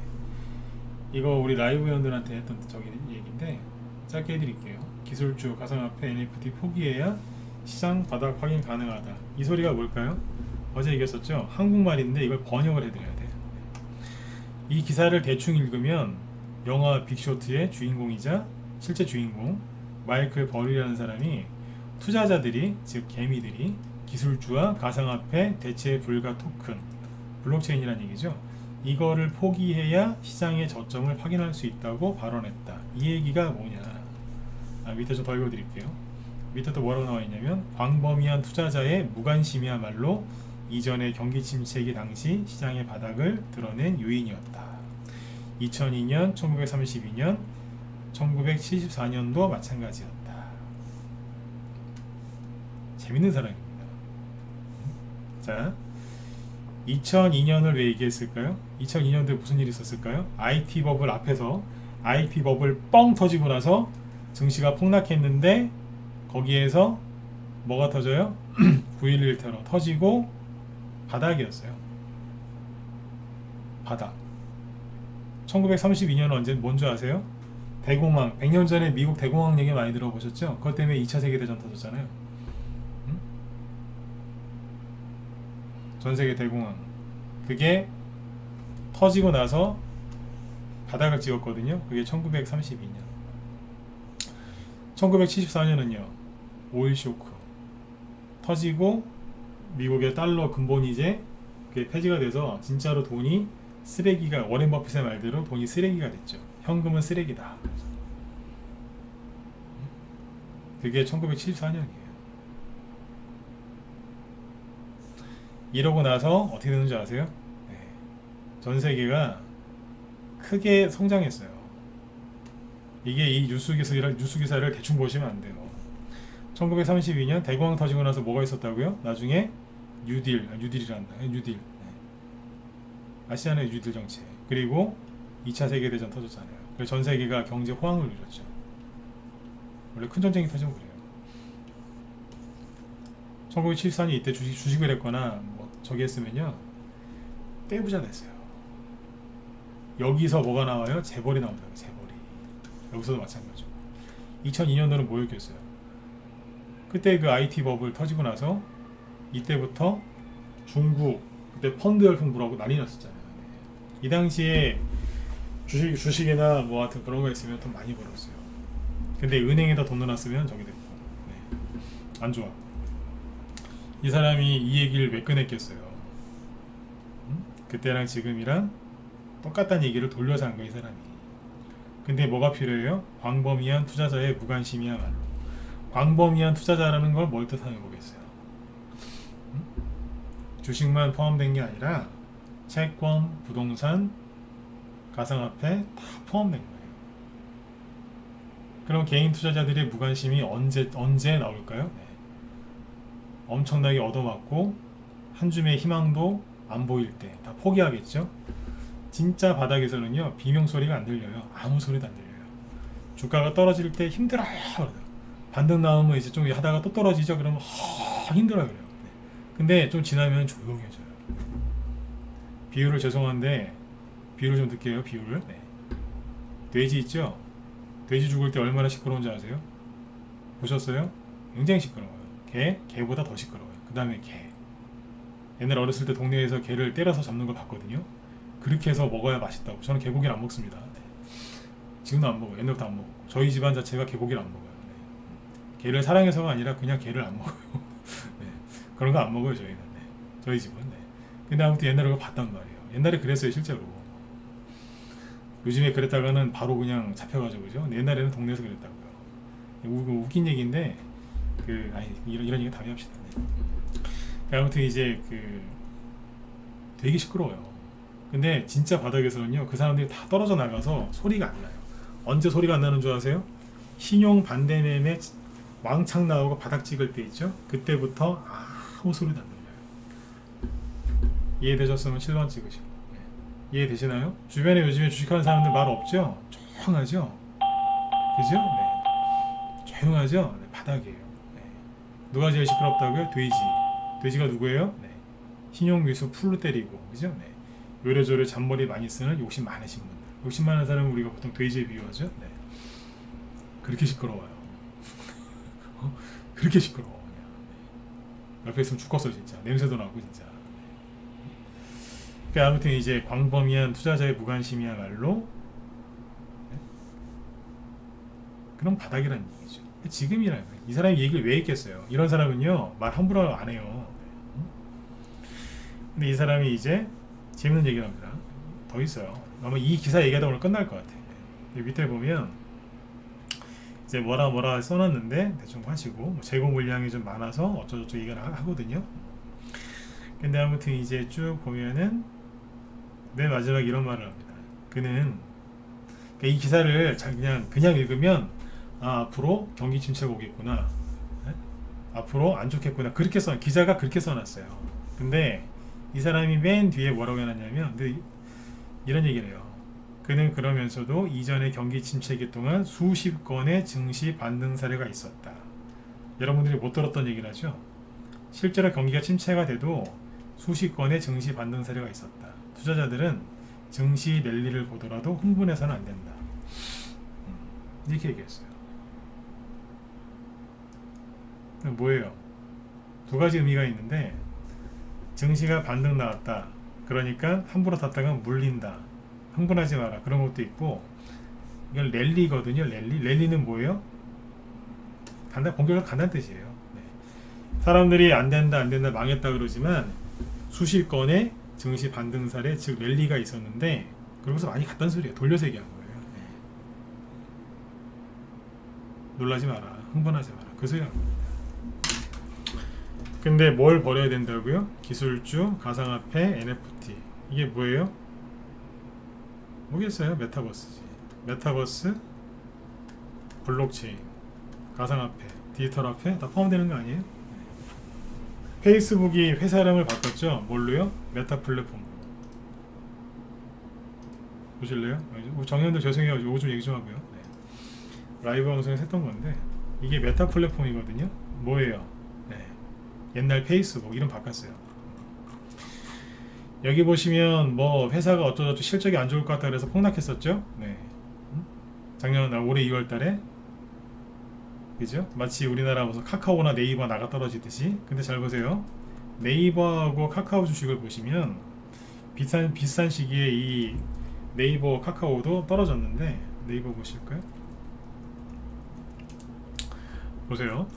이거 우리 라이브 회원들한테 했던 저기 얘기인데 짧게 해드릴게요. 기술주, 가상화폐, NFT 포기해야 시장 바닥 확인 가능하다. 이 소리가 뭘까요? 어제 얘기했었죠. 한국말인데 이걸 번역을 해드려야 돼요. 이 기사를 대충 읽으면 영화 빅쇼트의 주인공이자 실제 주인공 마이클 버리라는 사람이 투자자들이, 즉 개미들이 기술주와 가상화폐 대체 불가 토큰 블록체인이라는 얘기죠. 이거를 포기해야 시장의 저점을 확인할 수 있다고 발언했다. 이 얘기가 뭐냐. 밑에 좀 더 읽어드릴게요. 밑에 또 뭐라고 나와 있냐면 광범위한 투자자의 무관심이야말로 이전의 경기 침체기 당시 시장의 바닥을 드러낸 요인이었다. 2002년, 1932년, 1974년도 마찬가지였다. 재밌는 사람입니다. 자, 2002년을 왜 얘기했을까요? 2002년도에 무슨 일이 있었을까요? IT 버블 앞에서 IT 버블 뻥 터지고 나서 증시가 폭락했는데 거기에서 뭐가 터져요? 9.11 테러 터지고 바닥이었어요. 바닥. 1932년은 언제 뭔지 아세요? 대공황. 100년 전에 미국 대공황 얘기 많이 들어보셨죠? 그것 때문에 2차 세계대전 터졌잖아요. 응? 전세계 대공황. 그게 터지고 나서 바닥을 찍었거든요. 그게 1932년. 1974년은요. 오일 쇼크. 터지고 미국의 달러 근본이 이제 그게 폐지가 돼서 진짜로 돈이 쓰레기가, 워렌 버핏의 말대로 돈이 쓰레기가 됐죠. 현금은 쓰레기다. 그게 1974년이에요. 이러고 나서 어떻게 되는지 아세요? 네. 전 세계가 크게 성장했어요. 이게 이 뉴스 기사를 대충 보시면 안 돼요. 1932년 대공황 터지고 나서 뭐가 있었다고요? 나중에 뉴딜이란다. 뉴딜. 네. 아시잖아요, 뉴딜 정책. 그리고 2차 세계대전 터졌잖아요. 그래서 전 세계가 경제 호황을 누렸죠. 원래 큰 전쟁이 터지면 그래요. 1974년 이때 주식을 했거나 뭐 저기 했으면요, 떼부자 됐어요. 여기서 뭐가 나와요? 재벌이 나온다고. 재벌이. 여기서도 마찬가지죠. 2002년도는 뭐였겠어요? 그때 그 IT 버블 터지고 나서 이때부터 중국 그때 펀드 열풍 불하고 난리 났었잖아요. 이 당시에 주식이나 뭐 하여튼 그런 거 있으면 돈 많이 벌었어요. 근데 은행에다 돈 넣어놨으면 저기 됐고, 네. 안 좋아. 이 사람이 이 얘기를 왜 꺼냈겠어요? 그때랑 지금이랑 똑같다는 얘기를 돌려서 한 거야, 이 사람이. 근데 뭐가 필요해요? 광범위한 투자자의 무관심이야말로. 광범위한 투자자라는 걸 뭘 뜻하는 거겠어요? 주식만 포함된 게 아니라 채권, 부동산, 가상화폐 다 포함된 거예요. 그럼 개인 투자자들의 무관심이 언제 나올까요? 네. 엄청나게 얻어맞고 한 줌의 희망도 안 보일 때 다 포기하겠죠? 진짜 바닥에서는요, 비명소리가 안 들려요. 아무 소리도 안 들려요. 주가가 떨어질 때 힘들어요. 반등 나오면 이제 좀 하다가 또 떨어지죠. 그러면 힘들어요. 그래요. 근데 좀 지나면 조용해져요. 비유를 죄송한데 비유를 좀 듣게요. 비유를. 네. 돼지 있죠? 돼지 죽을 때 얼마나 시끄러운지 아세요? 보셨어요? 굉장히 시끄러워요. 개보다 더 시끄러워요. 그 다음에 개. 옛날 어렸을 때 동네에서 개를 때려서 잡는 걸 봤거든요. 그렇게 해서 먹어야 맛있다고. 저는 개고기를 안 먹습니다. 네. 지금도 안 먹어요. 옛날부터 안 먹고. 저희 집안 자체가 개고기를 안 먹어요. 네. 개를 사랑해서가 아니라 그냥 개를 안 먹어요. 네. 그런 거 안 먹어요, 저희는. 네. 저희 집은. 네. 근데 아무튼 옛날에 그거 봤단 말이에요. 옛날에 그랬어요, 실제로. 요즘에 그랬다가는 바로 그냥 잡혀가지고, 그죠? 옛날에는 동네에서 그랬다고요. 웃긴 얘기인데, 이런 얘기 다음에 합시다. 네. 아무튼 이제 되게 시끄러워요. 근데 진짜 바닥에서는요, 그 사람들이 다 떨어져 나가서 소리가 안 나요. 언제 소리가 안 나는 줄 아세요? 신용 반대매매 왕창 나오고 바닥 찍을 때 있죠? 그때부터 아무 소리도 안 들려요. 이해되셨으면 7번 찍으시고. 네. 이해되시나요? 주변에 요즘에 주식하는 사람들 말 없죠? 조용하죠? 그죠? 네. 조용하죠? 네, 바닥이에요. 네. 누가 제일 시끄럽다고요? 돼지. 돼지가 누구예요? 네. 신용미수 풀로 때리고, 그죠? 네. 요래저래 잔머리 많이 쓰는 욕심 많으신 분들. 욕심 많은 사람은 우리가 보통 돼지에 비유하죠. 네. 그렇게 시끄러워요. 그렇게 시끄러워. 네. 옆에 있으면 죽겠어 진짜. 냄새도 나고 진짜. 그러니까 아무튼 이제 광범위한 투자자의 무관심이야말로, 네? 그런 바닥이라는 얘기죠. 지금이라는 거예요. 이 사람이 얘기를 왜 했겠어요? 이런 사람은요, 말 함부로 안 해요. 근데 이 사람이 이제 재밌는 얘기를 합니다. 더 있어요. 아마 이 기사 얘기하다 오늘 끝날 것 같아요. 밑에 보면 이제 뭐라 써놨는데 대충 하시고, 뭐 재고 물량이 좀 많아서 어쩌고저쩌고 얘기를 하거든요. 근데 아무튼 이제 쭉 보면은 맨 마지막에 이런 말을 합니다. 그는 그러니까 이 기사를 그냥 읽으면 앞으로 경기 침체가 오겠구나, 네? 앞으로 안 좋겠구나, 그렇게 기자가 그렇게 써놨어요. 근데 이 사람이 맨 뒤에 뭐라고 해놨냐면, 이런 얘기를 해요. 그는 그러면서도 이전의 경기 침체기 동안 수십 건의 증시 반등 사례가 있었다. 여러분들이 못 들었던 얘기를 하죠. 실제로 경기가 침체가 돼도 수십 건의 증시 반등 사례가 있었다. 투자자들은 증시 랠리를 보더라도 흥분해서는 안 된다. 이렇게 얘기했어요. 뭐예요? 두 가지 의미가 있는데, 증시가 반등 나왔다. 그러니까 함부로 탔다가 물린다. 흥분하지 마라. 그런 것도 있고, 이건 랠리거든요. 랠리는 뭐예요? 본격적으로 간다는 뜻이에요. 네. 사람들이 안 된다 망했다 그러지만 수십 건의 증시 반등 사례, 즉 랠리가 있었는데, 그러면서 많이 갔다는 소리예요. 돌려서 얘기한 거예요. 네. 놀라지 마라. 흥분하지 마라. 그 소리가 겁니다. 근데 뭘 버려야 된다고요? 기술주, 가상화폐, NFT. 이게 뭐예요? 뭐겠어요? 메타버스지. 메타버스, 블록체인, 가상화폐, 디지털 화폐 다 포함되는 거 아니에요? 페이스북이 회사 이름을 바꿨죠? 뭘로요? 메타 플랫폼. 보실래요? 정현들 죄송해요. 요거 좀 얘기 좀 하고요. 네. 라이브 방송에서 했던 건데 이게 메타 플랫폼이거든요. 뭐예요? 네. 옛날 페이스북 이름 바꿨어요. 여기 보시면 뭐 회사가 어쩌고저쩌고 실적이 안 좋을 것 같다 그래서 폭락했었죠. 네. 작년 올해 2월달에 그죠? 마치 우리나라 무슨 카카오나 네이버 나가 떨어지듯이. 근데 잘 보세요. 네이버하고 카카오 주식을 보시면 비슷한 시기에 이 네이버 카카오도 떨어졌는데 네이버 보실까요? 보세요.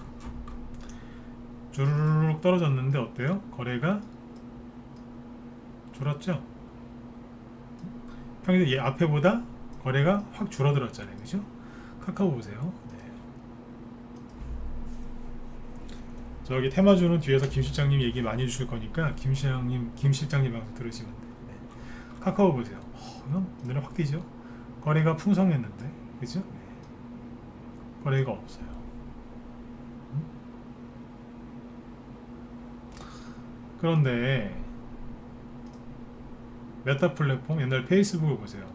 주르륵 떨어졌는데 어때요? 거래가 줄었죠? 평균 얘 앞에보다 거래가 확 줄어들었잖아요. 그죠? 카카오 보세요. 네. 저기 테마주는 뒤에서 김 실장님 얘기 많이 해주실 거니까 김 실장님 방송 들으시면 돼요. 네. 카카오 보세요. 눈에 확 띄죠? 거래가 풍성했는데 그죠? 네. 거래가 없어요. 그런데 메타 플랫폼 옛날 페이스북을 보세요.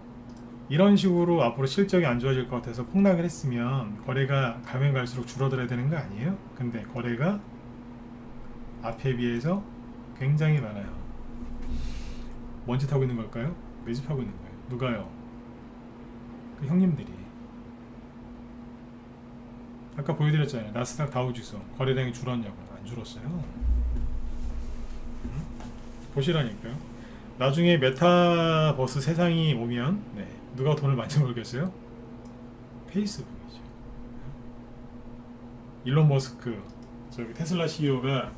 이런 식으로 앞으로 실적이 안 좋아질 것 같아서 폭락을 했으면 거래가 가면 갈수록 줄어들어야 되는 거 아니에요? 근데 거래가 앞에 비해서 굉장히 많아요. 뭔 짓 하고 있는 걸까요? 매집하고 있는 거예요. 누가요? 그 형님들이. 아까 보여드렸잖아요. 나스닥 다우지수 거래량이 줄었냐고. 안 줄었어요. 보시라니까요. 나중에 메타버스 세상이 오면 네, 누가 돈을 많이 벌겠어요? 페이스북이죠. 일론 머스크 저기 테슬라 CEO가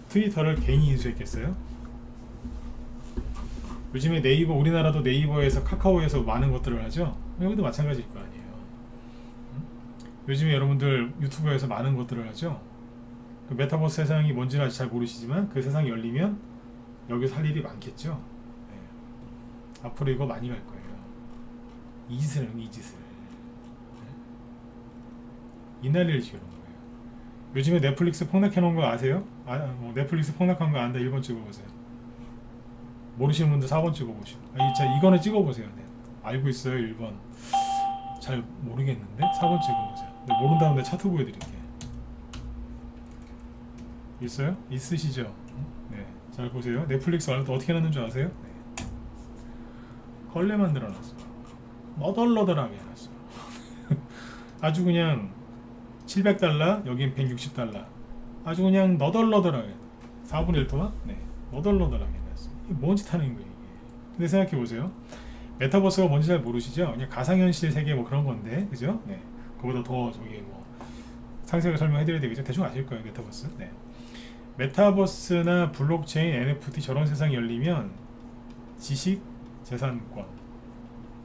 트위터를 괜히 인수했겠어요? 요즘에 네이버 우리나라도 네이버에서 카카오에서 많은 것들을 하죠. 여기도 마찬가지일 거 아니에요. 요즘에 여러분들 유튜브에서 많은 것들을 하죠. 그 메타버스 세상이 뭔지는 아직 잘 모르시지만 그 세상이 열리면 여기서 할 일이 많겠죠. 네. 앞으로 이거 많이 갈 거예요. 이 짓을 이 짓을. 네. 이 난리를 지으는 거예요. 요즘에 넷플릭스 폭락해 놓은 거 아세요? 뭐 넷플릭스 폭락한 거 안다 1번 찍어보세요. 모르시는 분들 4번 찍어보시고. 이거는 찍어보세요. 네. 알고 있어요 1번. 잘 모르겠는데 4번 찍어보세요. 모른다는데 차트 보여드릴게요. 있어요? 있으시죠? 네. 잘 보세요. 넷플릭스 어떻게 해놨는 줄 아세요? 네. 걸레 만들어놨어요. 너덜너덜하게 해놨어요. 아주 그냥 700달러 여긴 160달러 아주 그냥 너덜너덜하게 4분의 1토막? 네. 너덜너덜하게 해놨어요. 이게 뭔 짓 하는 거예요 이게. 근데 생각해보세요. 메타버스가 뭔지 잘 모르시죠? 그냥 가상현실 세계 뭐 그런 건데 그죠? 네. 그보다 더 저기 뭐 상세하게 설명해드려야 되겠죠? 대충 아실 거예요 메타버스. 네. 메타버스나 블록체인, NFT 저런 세상이 열리면 지식, 재산권,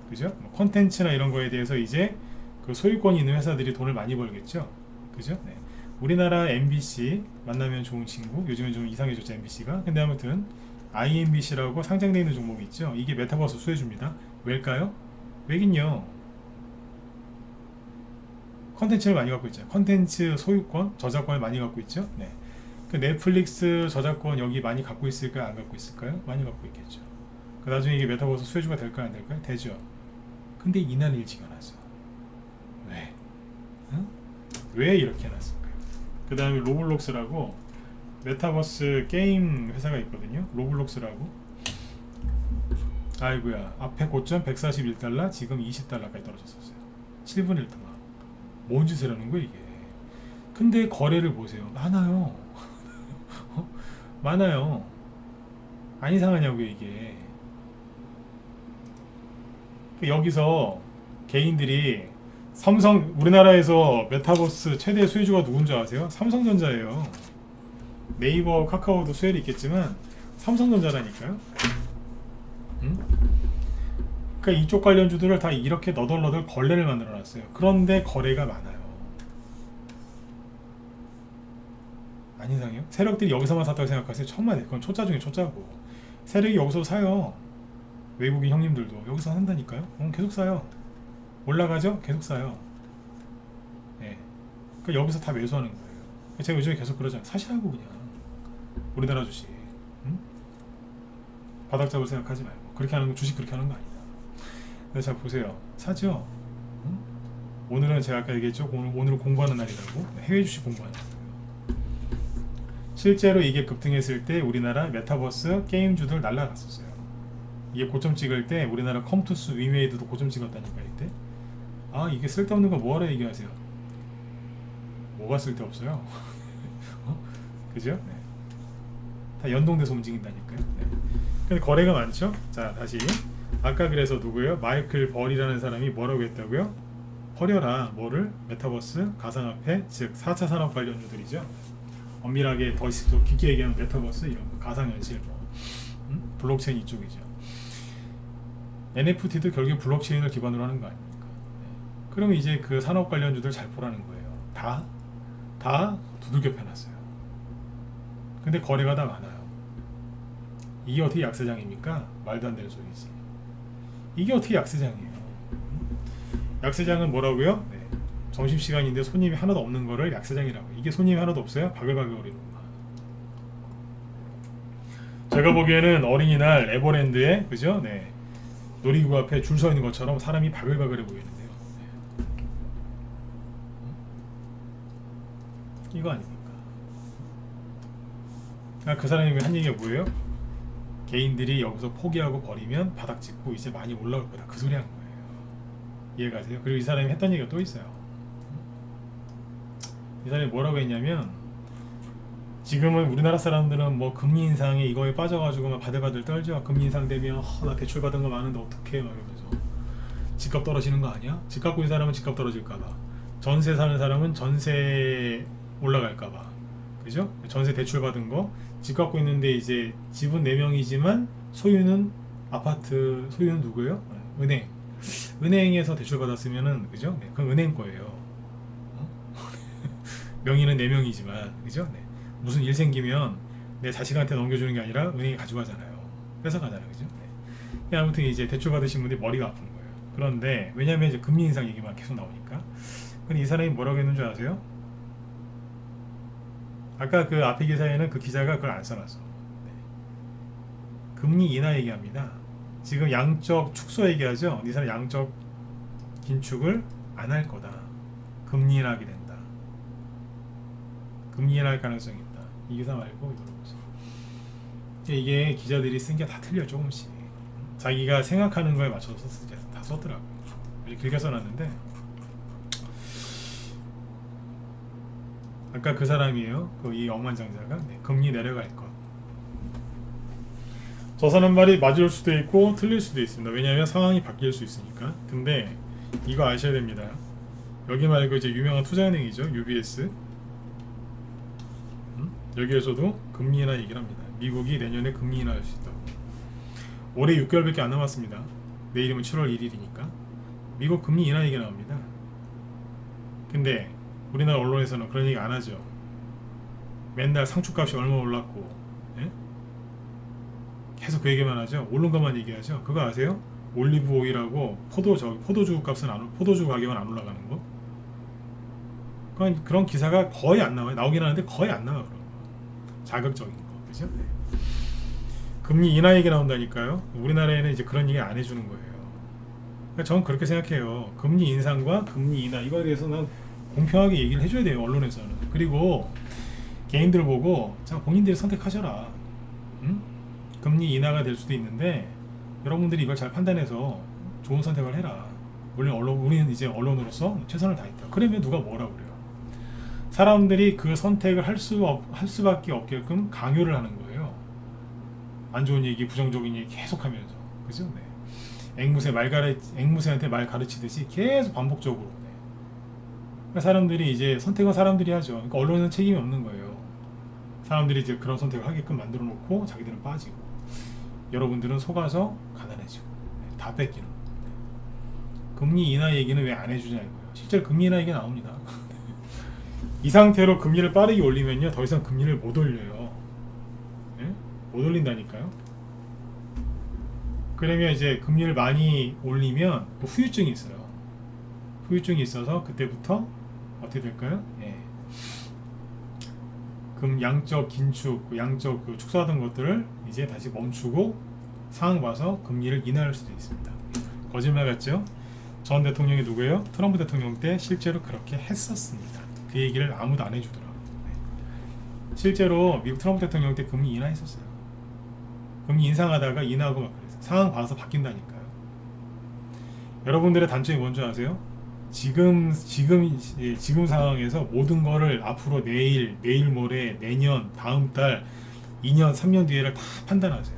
그죠? 뭐 콘텐츠나 이런 거에 대해서 이제 그 소유권이 있는 회사들이 돈을 많이 벌겠죠? 그죠? 네. 우리나라 MBC 만나면 좋은 친구, 요즘은 좀 이상해졌죠 MBC가. 근데 아무튼 IMBC라고 상장되어 있는 종목이 있죠. 이게 메타버스 수혜줍니다. 왜일까요? 왜긴요. 콘텐츠를 많이 갖고 있죠. 콘텐츠 소유권, 저작권을 많이 갖고 있죠. 네. 그 넷플릭스 저작권 여기 많이 갖고 있을까요? 안 갖고 있을까요? 많이 갖고 있겠죠. 그 나중에 이게 메타버스 수혜주가 될까요? 안 될까요? 되죠. 근데 이날 일찍 해놨어. 왜? 응? 왜 이렇게 해놨을까요? 그 다음에 로블록스라고 메타버스 게임 회사가 있거든요. 로블록스라고. 아이고야. 앞에 고점 141달러 지금 20달러까지 떨어졌었어요. 7분의 1 동안. 뭔 짓을 하는 거야 이게. 근데 거래를 보세요. 많아요. 많아요. 안 이상하냐고요 이게. 여기서 개인들이 삼성 우리나라에서 메타버스 최대 수혜주가 누군지 아세요? 삼성전자예요. 네이버 카카오도 수혜를 있겠지만 삼성전자라니까요. 응? 그러니까 이쪽 관련주들을 다 이렇게 너덜너덜 걸레를 만들어 놨어요. 그런데 거래가 많아요. 안 이상해요? 세력들이 여기서만 샀다고 생각하세요? 천만에. 그건 초짜 중에 초짜고. 세력이 여기서 사요. 외국인 형님들도 여기서 산다니까요. 계속 사요. 올라가죠? 계속 사요. 예. 그러니까 여기서 다 매수하는 거예요. 제가 요즘에 계속 그러잖아요. 사시라고 그냥. 우리나라 주식. 응? 바닥 잡을 생각하지 말고. 그렇게 하는 거, 주식 그렇게 하는 거 아니다. 그래서 자 보세요. 사죠? 응? 오늘은 제가 아까 얘기했죠. 오늘은 공부하는 날이라고. 해외 주식 공부하는 거예요. 실제로 이게 급등했을 때 우리나라 메타버스 게임주들 날라갔었어요. 이게 고점 찍을 때 우리나라 컴투스 위메이드도 고점 찍었다니까 이때. 아 이게 쓸데없는 거 뭐하러 얘기하세요. 뭐가 쓸데없어요. 그죠? 네. 다 연동돼서 움직인다니까요. 네. 근데 거래가 많죠. 자 다시 아까 그래서 누구예요? 마이클 벌이라는 사람이 뭐라고 했다고요? 버려라 뭐를? 메타버스, 가상화폐, 즉 4차 산업 관련주들이죠. 엄밀하게 더 깊게 얘기하면 메타버스 이런 거, 가상현실 뭐 블록체인 이쪽이죠. NFT도 결국 블록체인을 기반으로 하는 거 아닙니까? 네. 그러면 이제 그 산업 관련주들 잘 보라는 거예요. 다 두들겨 펴놨어요. 근데 거래가 다 많아요. 이게 어떻게 약세장입니까? 말도 안 되는 소리지. 이게 어떻게 약세장이에요? 약세장은 뭐라고요? 네. 점심시간인데 손님이 하나도 없는 거를 약세장이라고. 이게 손님이 하나도 없어요? 바글바글 거리는구나. 제가 보기에는 어린이날 에버랜드에 그죠? 네. 놀이기구 앞에 줄 서 있는 것처럼 사람이 바글바글해 보이는데요. 네. 이거 아닙니까? 그 사람이 한 얘기가 뭐예요? 개인들이 여기서 포기하고 버리면 바닥 찍고 이제 많이 올라올 거다. 그 소리 한 거예요. 이해가세요? 그리고 이 사람이 했던 얘기가 또 있어요. 이 사람이 뭐라고 했냐면 지금은 우리나라 사람들은 뭐 금리 인상에 이거에 빠져가지고 막 바들바들 떨죠. 금리 인상 되면 나 대출 받은 거 많은데 어떡해 막 이러면서 집값 떨어지는 거 아니야? 집 갖고 있는 사람은 집값 떨어질까봐, 전세 사는 사람은 전세 올라갈까봐, 그죠? 전세 대출 받은 거 집 갖고 있는데 이제 집은 4명이지만 소유는 아파트 소유는 누구예요? 은행에서 대출 받았으면은 그죠? 네, 그건 은행 거예요. 명의는 4명이지만 그죠? 네. 무슨 일 생기면 내 자식한테 넘겨주는 게 아니라 은행이 가져가잖아요. 뺏어가잖아요. 그죠? 네. 아무튼 이제 대출 받으신 분들이 머리가 아픈 거예요. 그런데 왜냐면 이제 금리 인상 얘기만 계속 나오니까. 근데 이 사람이 뭐라고 했는 줄 아세요? 아까 그 앞에 기사에는 그 기자가 그걸 안 써놨어. 네. 금리 인하 얘기합니다. 지금 양적 축소 얘기하죠. 이 사람 양적 긴축을 안 할 거다. 금리 인하하게 된다. 금리 인하할 가능성이 있다. 이 기사 말고 이걸로 보세요. 이게 기자들이 쓴 게 다 틀려. 조금씩 자기가 생각하는 거에 맞춰서 다 썼더라고. 길게 써놨는데 아까 그 사람이에요. 이 억만장자가 네, 금리 내려갈 것. 저 사람 말이 맞을 수도 있고 틀릴 수도 있습니다. 왜냐하면 상황이 바뀔 수 있으니까. 근데 이거 아셔야 됩니다. 여기 말고 이제 유명한 투자은행이죠. UBS. 여기에서도 금리 인하 얘기를 합니다. 미국이 내년에 금리 인하할 수 있다고. 올해 6개월밖에 안 남았습니다. 내일이면 7월 1일이니까 미국 금리 인하 얘기 나옵니다. 근데 우리나라 언론에서는 그런 얘기 안 하죠. 맨날 상추값이 얼마 올랐고, 예? 계속 그 얘기만 하죠. 오른 것만 얘기하죠. 그거 아세요? 올리브 오일하고 포도주 가격은 안 올라가는 거. 그런 기사가 거의 안 나와요. 나오긴 하는데 거의 안 나와. 그런 거. 자극적인 거, 그죠? 네. 금리 인하 얘기 나온다니까요. 우리나라에는 이제 그런 얘기 안 해주는 거예요. 그러니까 저는 그렇게 생각해요. 금리 인상과 금리 인하 이거에 대해서는 공평하게 얘기를 해줘야 돼요. 언론에서는. 그리고 개인들 보고 자 본인들이 선택하셔라. 응? 금리 인하가 될 수도 있는데 여러분들이 이걸 잘 판단해서 좋은 선택을 해라. 물론 우리는 이제 언론으로서 최선을 다했다. 그러면 누가 뭐라고 그래요. 사람들이 그 선택을 할 수밖에 없게끔 강요를 하는 거예요. 안 좋은 얘기, 부정적인 얘기 계속하면서, 그죠? 네. 앵무새한테 말 가르치듯이 계속 반복적으로. 네. 그러니까 사람들이 이제 선택은 사람들이 하죠. 그러니까 언론은 책임이 없는 거예요. 사람들이 이제 그런 선택을 하게끔 만들어 놓고 자기들은 빠지고, 여러분들은 속아서 가난해지고, 네. 다 뺏기는. 네. 금리 인하 얘기는 왜 안 해주냐 이거예요. 실제로 금리 인하 얘기가 나옵니다. 이 상태로 금리를 빠르게 올리면요 더 이상 금리를 못 올려요. 네? 못 올린다니까요. 그러면 이제 금리를 많이 올리면 또 후유증이 있어요. 후유증이 있어서 그때부터 어떻게 될까요? 예. 양적 긴축, 양적 축소하던 것들을 이제 다시 멈추고 상황 봐서 금리를 인하할 수도 있습니다. 거짓말 같죠? 전 대통령이 누구예요? 트럼프 대통령 때 실제로 그렇게 했었습니다. 그 얘기를 아무도 안 해주더라고요. 실제로 미국 트럼프 대통령 때 금리 인하했었어요. 금리 인상하다가 인하하고 막 그랬어요. 상황 봐서 바뀐다니까요. 여러분들의 단점이 뭔지 아세요? 지금 상황에서 모든 거를 앞으로 내일 모레, 내년, 다음 달, 2년, 3년 뒤에를 다 판단하세요.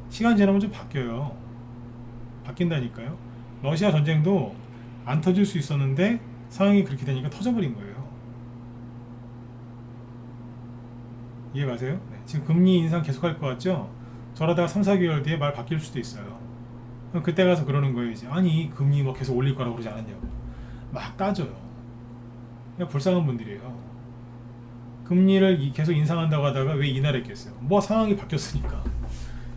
시간 지나면 좀 바뀌어요. 바뀐다니까요. 러시아 전쟁도 안 터질 수 있었는데 상황이 그렇게 되니까 터져버린 거예요. 이해가세요? 네. 지금 금리 인상 계속할 것 같죠? 저러다가 3, 4개월 뒤에 말 바뀔 수도 있어요. 그럼 그때 가서 그러는 거예요. 이제 아니 금리 뭐 계속 올릴 거라고 그러지 않았냐고 막 따져요. 그냥 불쌍한 분들이에요. 금리를 계속 인상한다고 하다가 왜 인하를 했겠어요? 뭐 상황이 바뀌었으니까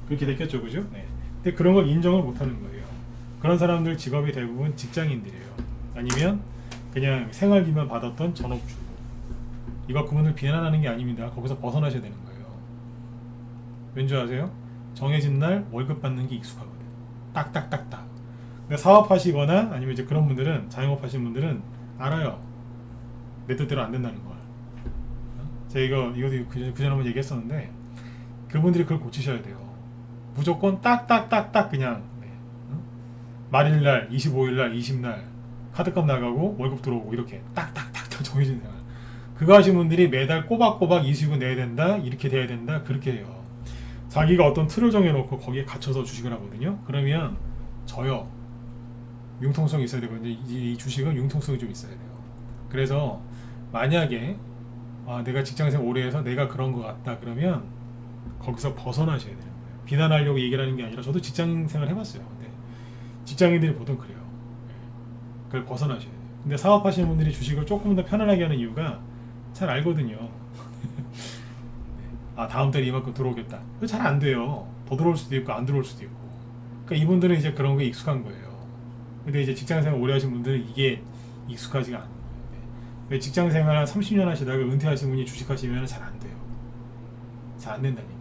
그렇게 됐겠죠, 그죠? 네. 근데 그런 걸 인정을 못하는 거예요. 그런 사람들 직업이 대부분 직장인들이에요. 아니면 그냥 생활비만 받았던 전업주. 이거 그분들 비난하는 게 아닙니다. 거기서 벗어나셔야 되는 거예요. 왠지 아세요? 정해진 날 월급 받는 게 익숙하거든요. 딱딱딱딱. 근데 사업하시거나 아니면 이제 그런 분들은, 자영업 하시는 분들은 알아요. 내 뜻대로 안 된다는 걸. 제가 이것도 그전에 한번 얘기했었는데 그분들이 그걸 고치셔야 돼요. 무조건 딱딱딱딱 그냥 말일날, 25일날, 20날 카드값 나가고 월급 들어오고 이렇게 딱딱딱딱 정해진 생활. 그거 하신 분들이 매달 꼬박꼬박 이 수익은 내야 된다, 이렇게 돼야 된다, 그렇게 해요. 자기가 어떤 틀을 정해놓고 거기에 갇혀서 주식을 하거든요. 그러면 져요. 융통성이 있어야 되거든요. 이 주식은 융통성이 좀 있어야 돼요. 그래서 만약에 내가 직장생활 오래 해서 내가 그런 것 같다 그러면 거기서 벗어나셔야 되는 거예요. 비난하려고 얘기를 하는 게 아니라 저도 직장생활 해봤어요. 근데 직장인들이 보통 그래요. 그걸 벗어나셔야 돼요. 근데 사업하시는 분들이 주식을 조금 더 편안하게 하는 이유가 잘 알거든요. 다음 달에 이만큼 들어오겠다. 잘 안 돼요. 더 들어올 수도 있고 안 들어올 수도 있고. 그러니까 이분들은 이제 그런 게 익숙한 거예요. 근데 이제 직장생활 오래 하신 분들은 이게 익숙하지가 않은 거예요. 직장생활 한 30년 하시다가 은퇴하신 분이 주식하시면 잘 안 돼요. 잘 안 된다니까.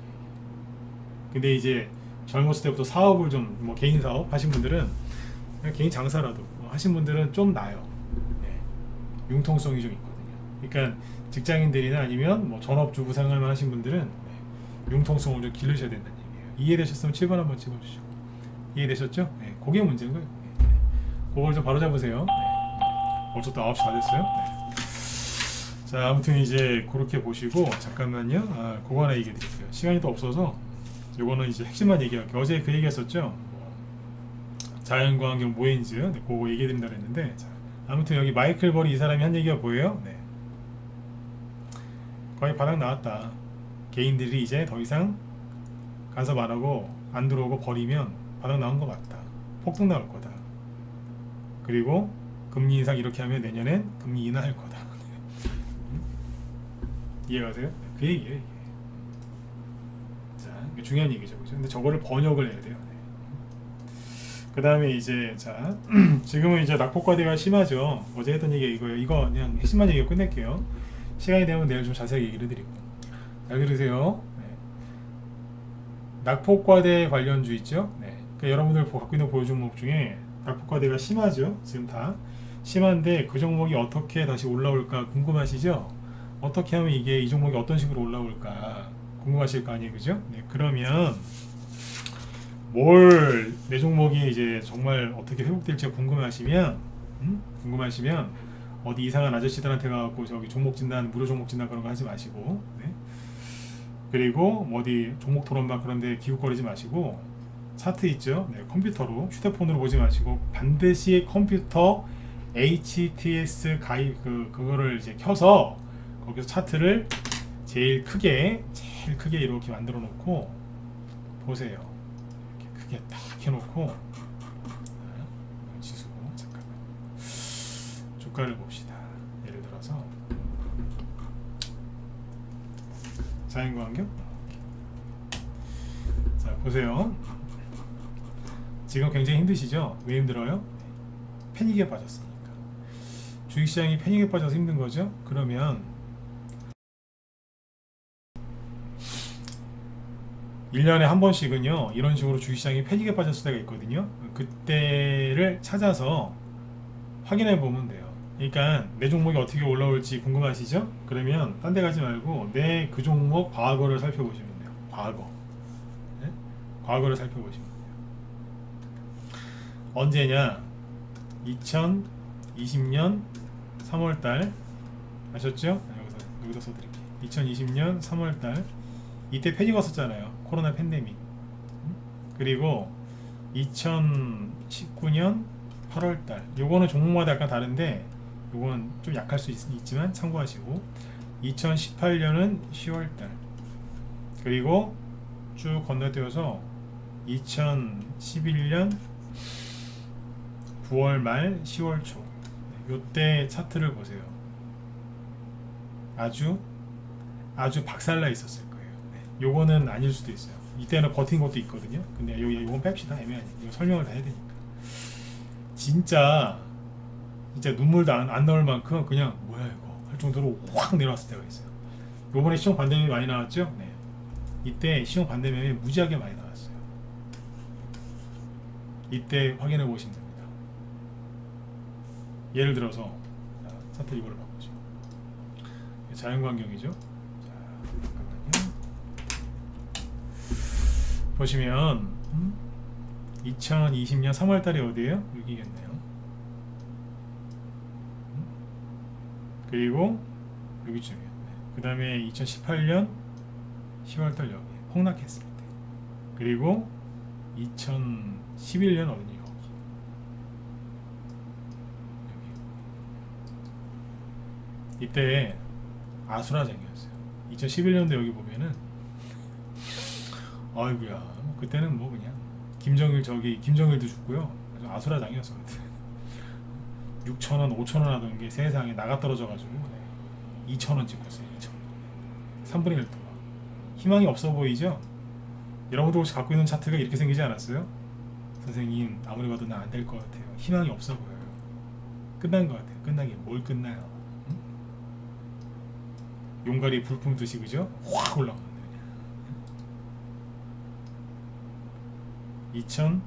근데 이제 젊었을 때부터 사업을 좀 뭐 개인 사업 하신 분들은 그냥 개인 장사라도 하신 분들은 좀 나아요. 네. 융통성이 좀 있거든요. 그러니까 직장인들이나 아니면 뭐 전업주부 생활만 하신 분들은 융통성을 좀 기르셔야 된다는 얘기예요. 이해되셨으면 7번 한번 찍어주시고. 이해되셨죠? 네. 그게 문제인 거예요. 네. 그걸 좀 바로 잡으세요. 네. 벌써 또 9시 다 됐어요. 네. 자, 아무튼 이제 그렇게 보시고 잠깐만요. 그거 하나 얘기해 드릴게요. 시간이 또 없어서 요거는 이제 핵심만 얘기할게요. 어제 그 얘기했었죠. 자연광경 모엔즈, 네, 그거 얘기해 드린다고 했는데, 자, 아무튼 여기 마이클 버리 이 사람이 한 얘기가 뭐예요? 네. 거의 바닥 나왔다. 개인들이 이제 더 이상 간섭 안 하고 안 들어오고 버리면 바닥 나온 거 맞다. 폭등 나올 거다. 그리고 금리 인상 이렇게 하면 내년엔 금리 인하할 거다. 이해가세요? 그 얘기예요. 이게. 자, 이게 중요한 얘기죠, 그죠? 근데 저거를 번역을 해야 돼요. 그 다음에 이제 자 지금은 이제 낙폭과대가 심하죠. 어제 했던 얘기 이거예요. 이거 그냥 핵심만 얘기하고 끝낼게요. 시간이 되면 내일 좀 자세하게 얘기를 드리고. 잘 들으세요. 네. 낙폭과대 관련주 있죠. 네. 그러니까 여러분들 갖고 있는 보유 종목 중에 낙폭과대가 심하죠. 지금 다 심한데 그 종목이 어떻게 다시 올라올까 궁금하시죠? 어떻게 하면 이 종목이 어떤 식으로 올라올까 궁금하실 거 아니에요, 그죠? 네. 그러면 내 종목이 이제 정말 어떻게 회복될지 궁금하시면 어디 이상한 아저씨들한테 가갖고 저기 종목 진단, 무료 종목 진단 그런 거 하지 마시고, 네? 그리고 뭐 어디 종목 토론방 그런데 기웃거리지 마시고 차트 있죠? 네, 컴퓨터로 휴대폰으로 보지 마시고 반드시 컴퓨터 HTS 가입 그거를 이제 켜서 거기서 차트를 제일 크게 이렇게 만들어 놓고 보세요. 이렇게 딱 해놓고 지수 잠깐만 주가를 봅시다. 예를 들어서 자연광경 자 보세요. 지금 굉장히 힘드시죠? 왜 힘들어요? 패닉에 빠졌으니까. 주식시장이 패닉에 빠져서 힘든 거죠? 그러면 1년에 한 번씩은요 이런 식으로 주식시장이 패닉에 빠졌을 때가 있거든요. 그때를 찾아서 확인해 보면 돼요. 그러니까 내 종목이 어떻게 올라올지 궁금하시죠? 그러면 딴 데 가지 말고 내 그 종목 과거를 살펴보시면 돼요. 과거. 네? 과거를 살펴보시면 돼요. 언제냐? 2020년 3월달 아셨죠? 여기서 써드릴게요. 2020년 3월달 이때 패닉 왔었잖아요. 코로나 팬데믹. 그리고 2019년 8월달 요거는 종목마다 약간 다른데 요거는 좀 약할 수 있지만 참고하시고 2018년은 10월달 그리고 쭉 건너뛰어서 2011년 9월 말 10월 초 요때 차트를 보세요. 아주 박살나 있었을 거예요. 네. 요거는 아닐 수도 있어요. 이때는 버틴 것도 있거든요. 근데 요건 뺍시다. 애매하니까 이거 설명을 다 해야 되니까. 진짜 눈물도 안 나올 만큼 그냥 뭐야 이거 할 정도로 확 내려왔을 때가 있어요. 요번에 시총 반대면이 많이 나왔죠? 네. 이때 시총 반대면이 무지하게 많이 나왔어요. 이때 확인해 보시면 됩니다. 예를 들어서 차트 이걸 바꾸죠. 자연광경이죠. 자, 잠깐만요. 보시면 2020년 3월달이 어디예요? 여기겠네요. 그리고 여기쯤이에요. 그 다음에 2018년 10월달 여기 폭락했을 때. 그리고 2011년 어디니 여기. 이때 아수라장이었어요. 2011년도 여기 보면은 아이구야 그때는 뭐 그냥 김정일도 죽고요. 아주 아수라장이었거든. 6,000원, 5,000원 하던 게 세상에 나가 떨어져가지고 2,000원 찍었어요. 2,000원. 3분의 1 동안. 희망이 없어 보이죠? 여러분도 혹시 갖고 있는 차트가 이렇게 생기지 않았어요? 선생님 아무리 봐도 나 안 될 것 같아요. 희망이 없어 보여요. 끝난 것 같아요. 끝나게 뭘 끝나요? 응? 용가리 불품 듯이 그죠? 확 올라오는데 2000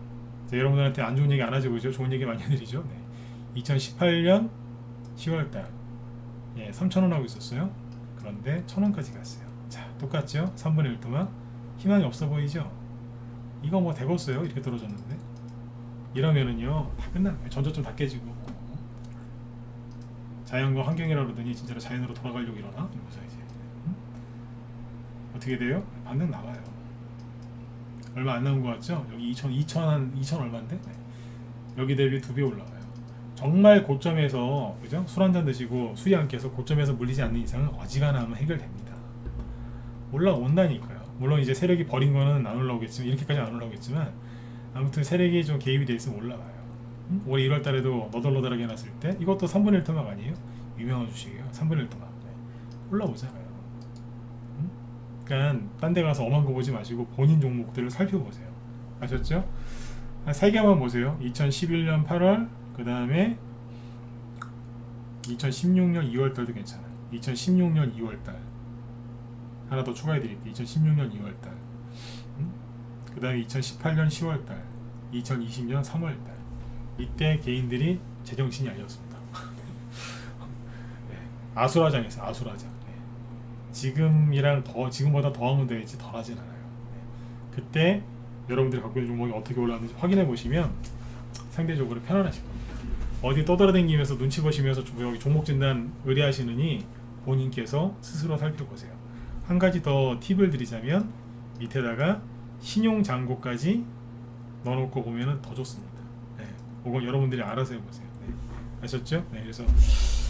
여러분들한테 안 좋은 얘기 안 하죠 그죠? 좋은 얘기 많이 해드리죠. 네. 2018년 10월달 3,000원 하고 있었어요. 그런데 1,000원까지 갔어요. 자 똑같죠? 3분의 1 동안 희망이 없어 보이죠? 이거 뭐 되겠어요? 이렇게 떨어졌는데 이러면은요 다 끝나는 거예요. 전저점 다 깨지고 자연과 환경이라 그러더니 진짜로 자연으로 돌아가려고 이러나? 이러면서 이제 어떻게 돼요? 반등 나와요. 얼마 안 나온 것 같죠? 여기 2,000 얼마인데? 네. 여기 대비 2배 올라와요. 정말 고점에서 그죠? 술 한잔 드시고 술이 안 깨서 고점에서 물리지 않는 이상은 어지간하면 해결됩니다. 올라온다니까요. 물론 이제 세력이 버린 거는 안 올라오겠지만 이렇게까지 안 올라오겠지만 아무튼 세력이 좀 개입이 돼 있으면 올라와요. 올해 1월 달에도 너덜너덜하게 났을 때 이것도 3분의 1 토막 아니에요? 유명한 주식이에요. 3분의 1 토막. 네. 올라오잖아요. 그러니까 딴 데 가서 엄한 거 보지 마시고 본인 종목들을 살펴보세요. 아셨죠? 한 3개만 보세요. 2011년 8월 그 다음에 2016년 2월달도 괜찮아요. 2016년 2월달 하나 더 추가해 드릴게요. 2016년 2월달 그 다음에 2018년 10월달 2020년 3월달 이때 개인들이 제정신이 아니었습니다. 네. 아수라장에서 아수라장. 네. 지금보다 더 하면 되겠지 덜 하진 않아요. 네. 그때 여러분들이 갖고 있는 종목이 어떻게 올라왔는지 확인해 보시면 상대적으로 편안하실 겁니다. 어디 떠돌아다니면서 눈치 보시면서 여기 종목 진단 의뢰하시느니 본인께서 스스로 살펴보세요. 한 가지 더 팁을 드리자면 밑에다가 신용잔고까지 넣어놓고 보면 더 좋습니다. 네. 그건 여러분들이 알아서 해보세요. 네. 아셨죠? 네. 그래서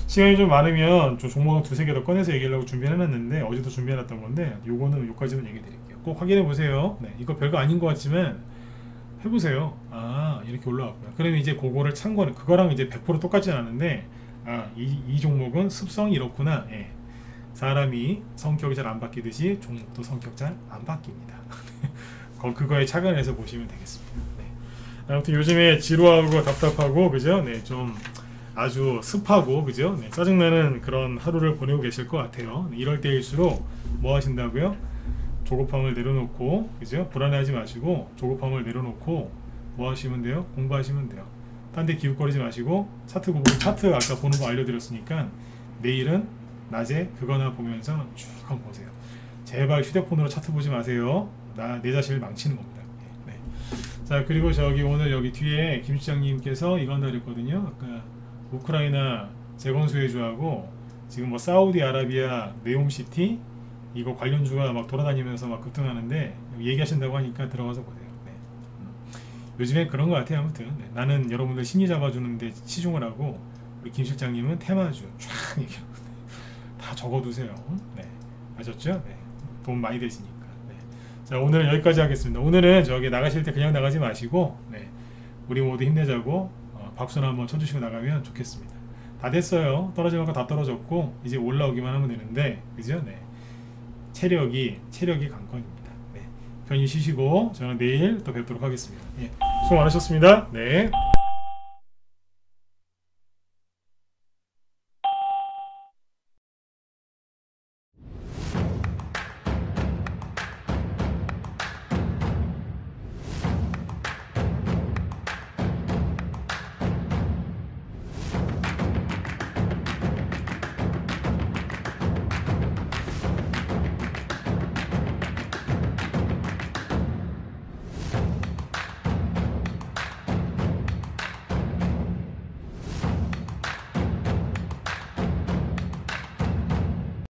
시간이 좀 많으면 좀 종목을 2-3개 더 꺼내서 얘기하려고 준비해놨는데 어제도 준비해놨던 건데 요거는 요까지만 얘기 드릴게요. 꼭 확인해보세요. 네. 이거 별거 아닌 것 같지만 해보세요. 아 이렇게 올라왔구나. 그러면 이제 그거를 참고는 그거랑 이제 100% 똑같진 않은데 이 종목은 습성이 이렇구나. 예. 사람이 성격이 잘 안 바뀌듯이 종목도 성격 잘 안 바뀝니다. 그거에 착안해서 보시면 되겠습니다. 네. 아무튼 요즘에 지루하고 답답하고 그죠? 네, 좀 아주 습하고 그죠? 네, 짜증나는 그런 하루를 보내고 계실 것 같아요. 네, 이럴 때일수록 뭐 하신다고요? 조급함을 내려놓고 그죠? 불안해하지 마시고 조급함을 내려놓고 뭐 하시면 돼요? 공부하시면 돼요. 딴 데 기웃거리지 마시고 차트 아까 보는 거 알려드렸으니까 내일은 낮에 그거나 보면서 쭉 한번 보세요. 제발 휴대폰으로 차트 보지 마세요. 내 자신을 망치는 겁니다. 네. 자, 그리고 저기 오늘 여기 뒤에 김 시장님께서 이거 한다 그랬거든요. 아까 우크라이나 재건 수혜주하고 지금 뭐 사우디아라비아 네옴시티 이거 관련주가 막 돌아다니면서 막 급등하는데 얘기하신다고 하니까 들어가서 보세요. 네. 요즘엔 그런 것 같아요. 아무튼 네. 나는 여러분들 심리 잡아주는데 치중을 하고 우리 김 실장님은 테마주 쫙 얘기하고 다 적어두세요. 네. 아셨죠? 네. 돈 많이 되시니까. 네. 자, 오늘은 여기까지 하겠습니다. 오늘은 저기 나가실 때 그냥 나가지 마시고 네. 우리 모두 힘내자고 박수나 한번 쳐주시고 나가면 좋겠습니다. 다 됐어요. 떨어질 만큼 다 떨어졌고 이제 올라오기만 하면 되는데 그죠? 네. 체력이 관건입니다. 네. 편히 쉬시고 저는 내일 또 뵙도록 하겠습니다. 예. 수고 많으셨습니다. 네.